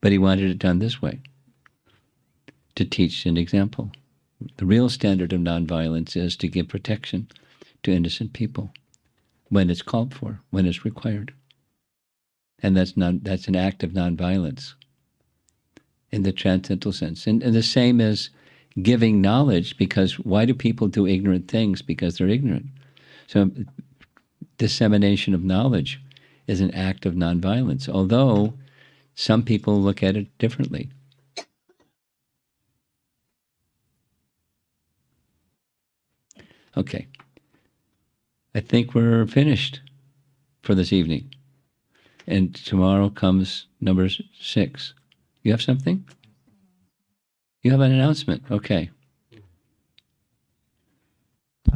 But he wanted it done this way, to teach an example. The real standard of nonviolence is to give protection to innocent people when it's called for, when it's required. And that's an act of nonviolence in the transcendental sense. And the same as giving knowledge, because why do people do ignorant things? Because they're ignorant. So dissemination of knowledge is an act of nonviolence, although some people look at it differently. Okay. I think we're finished for this evening. And tomorrow comes number 6. You have something? You have an announcement. Okay.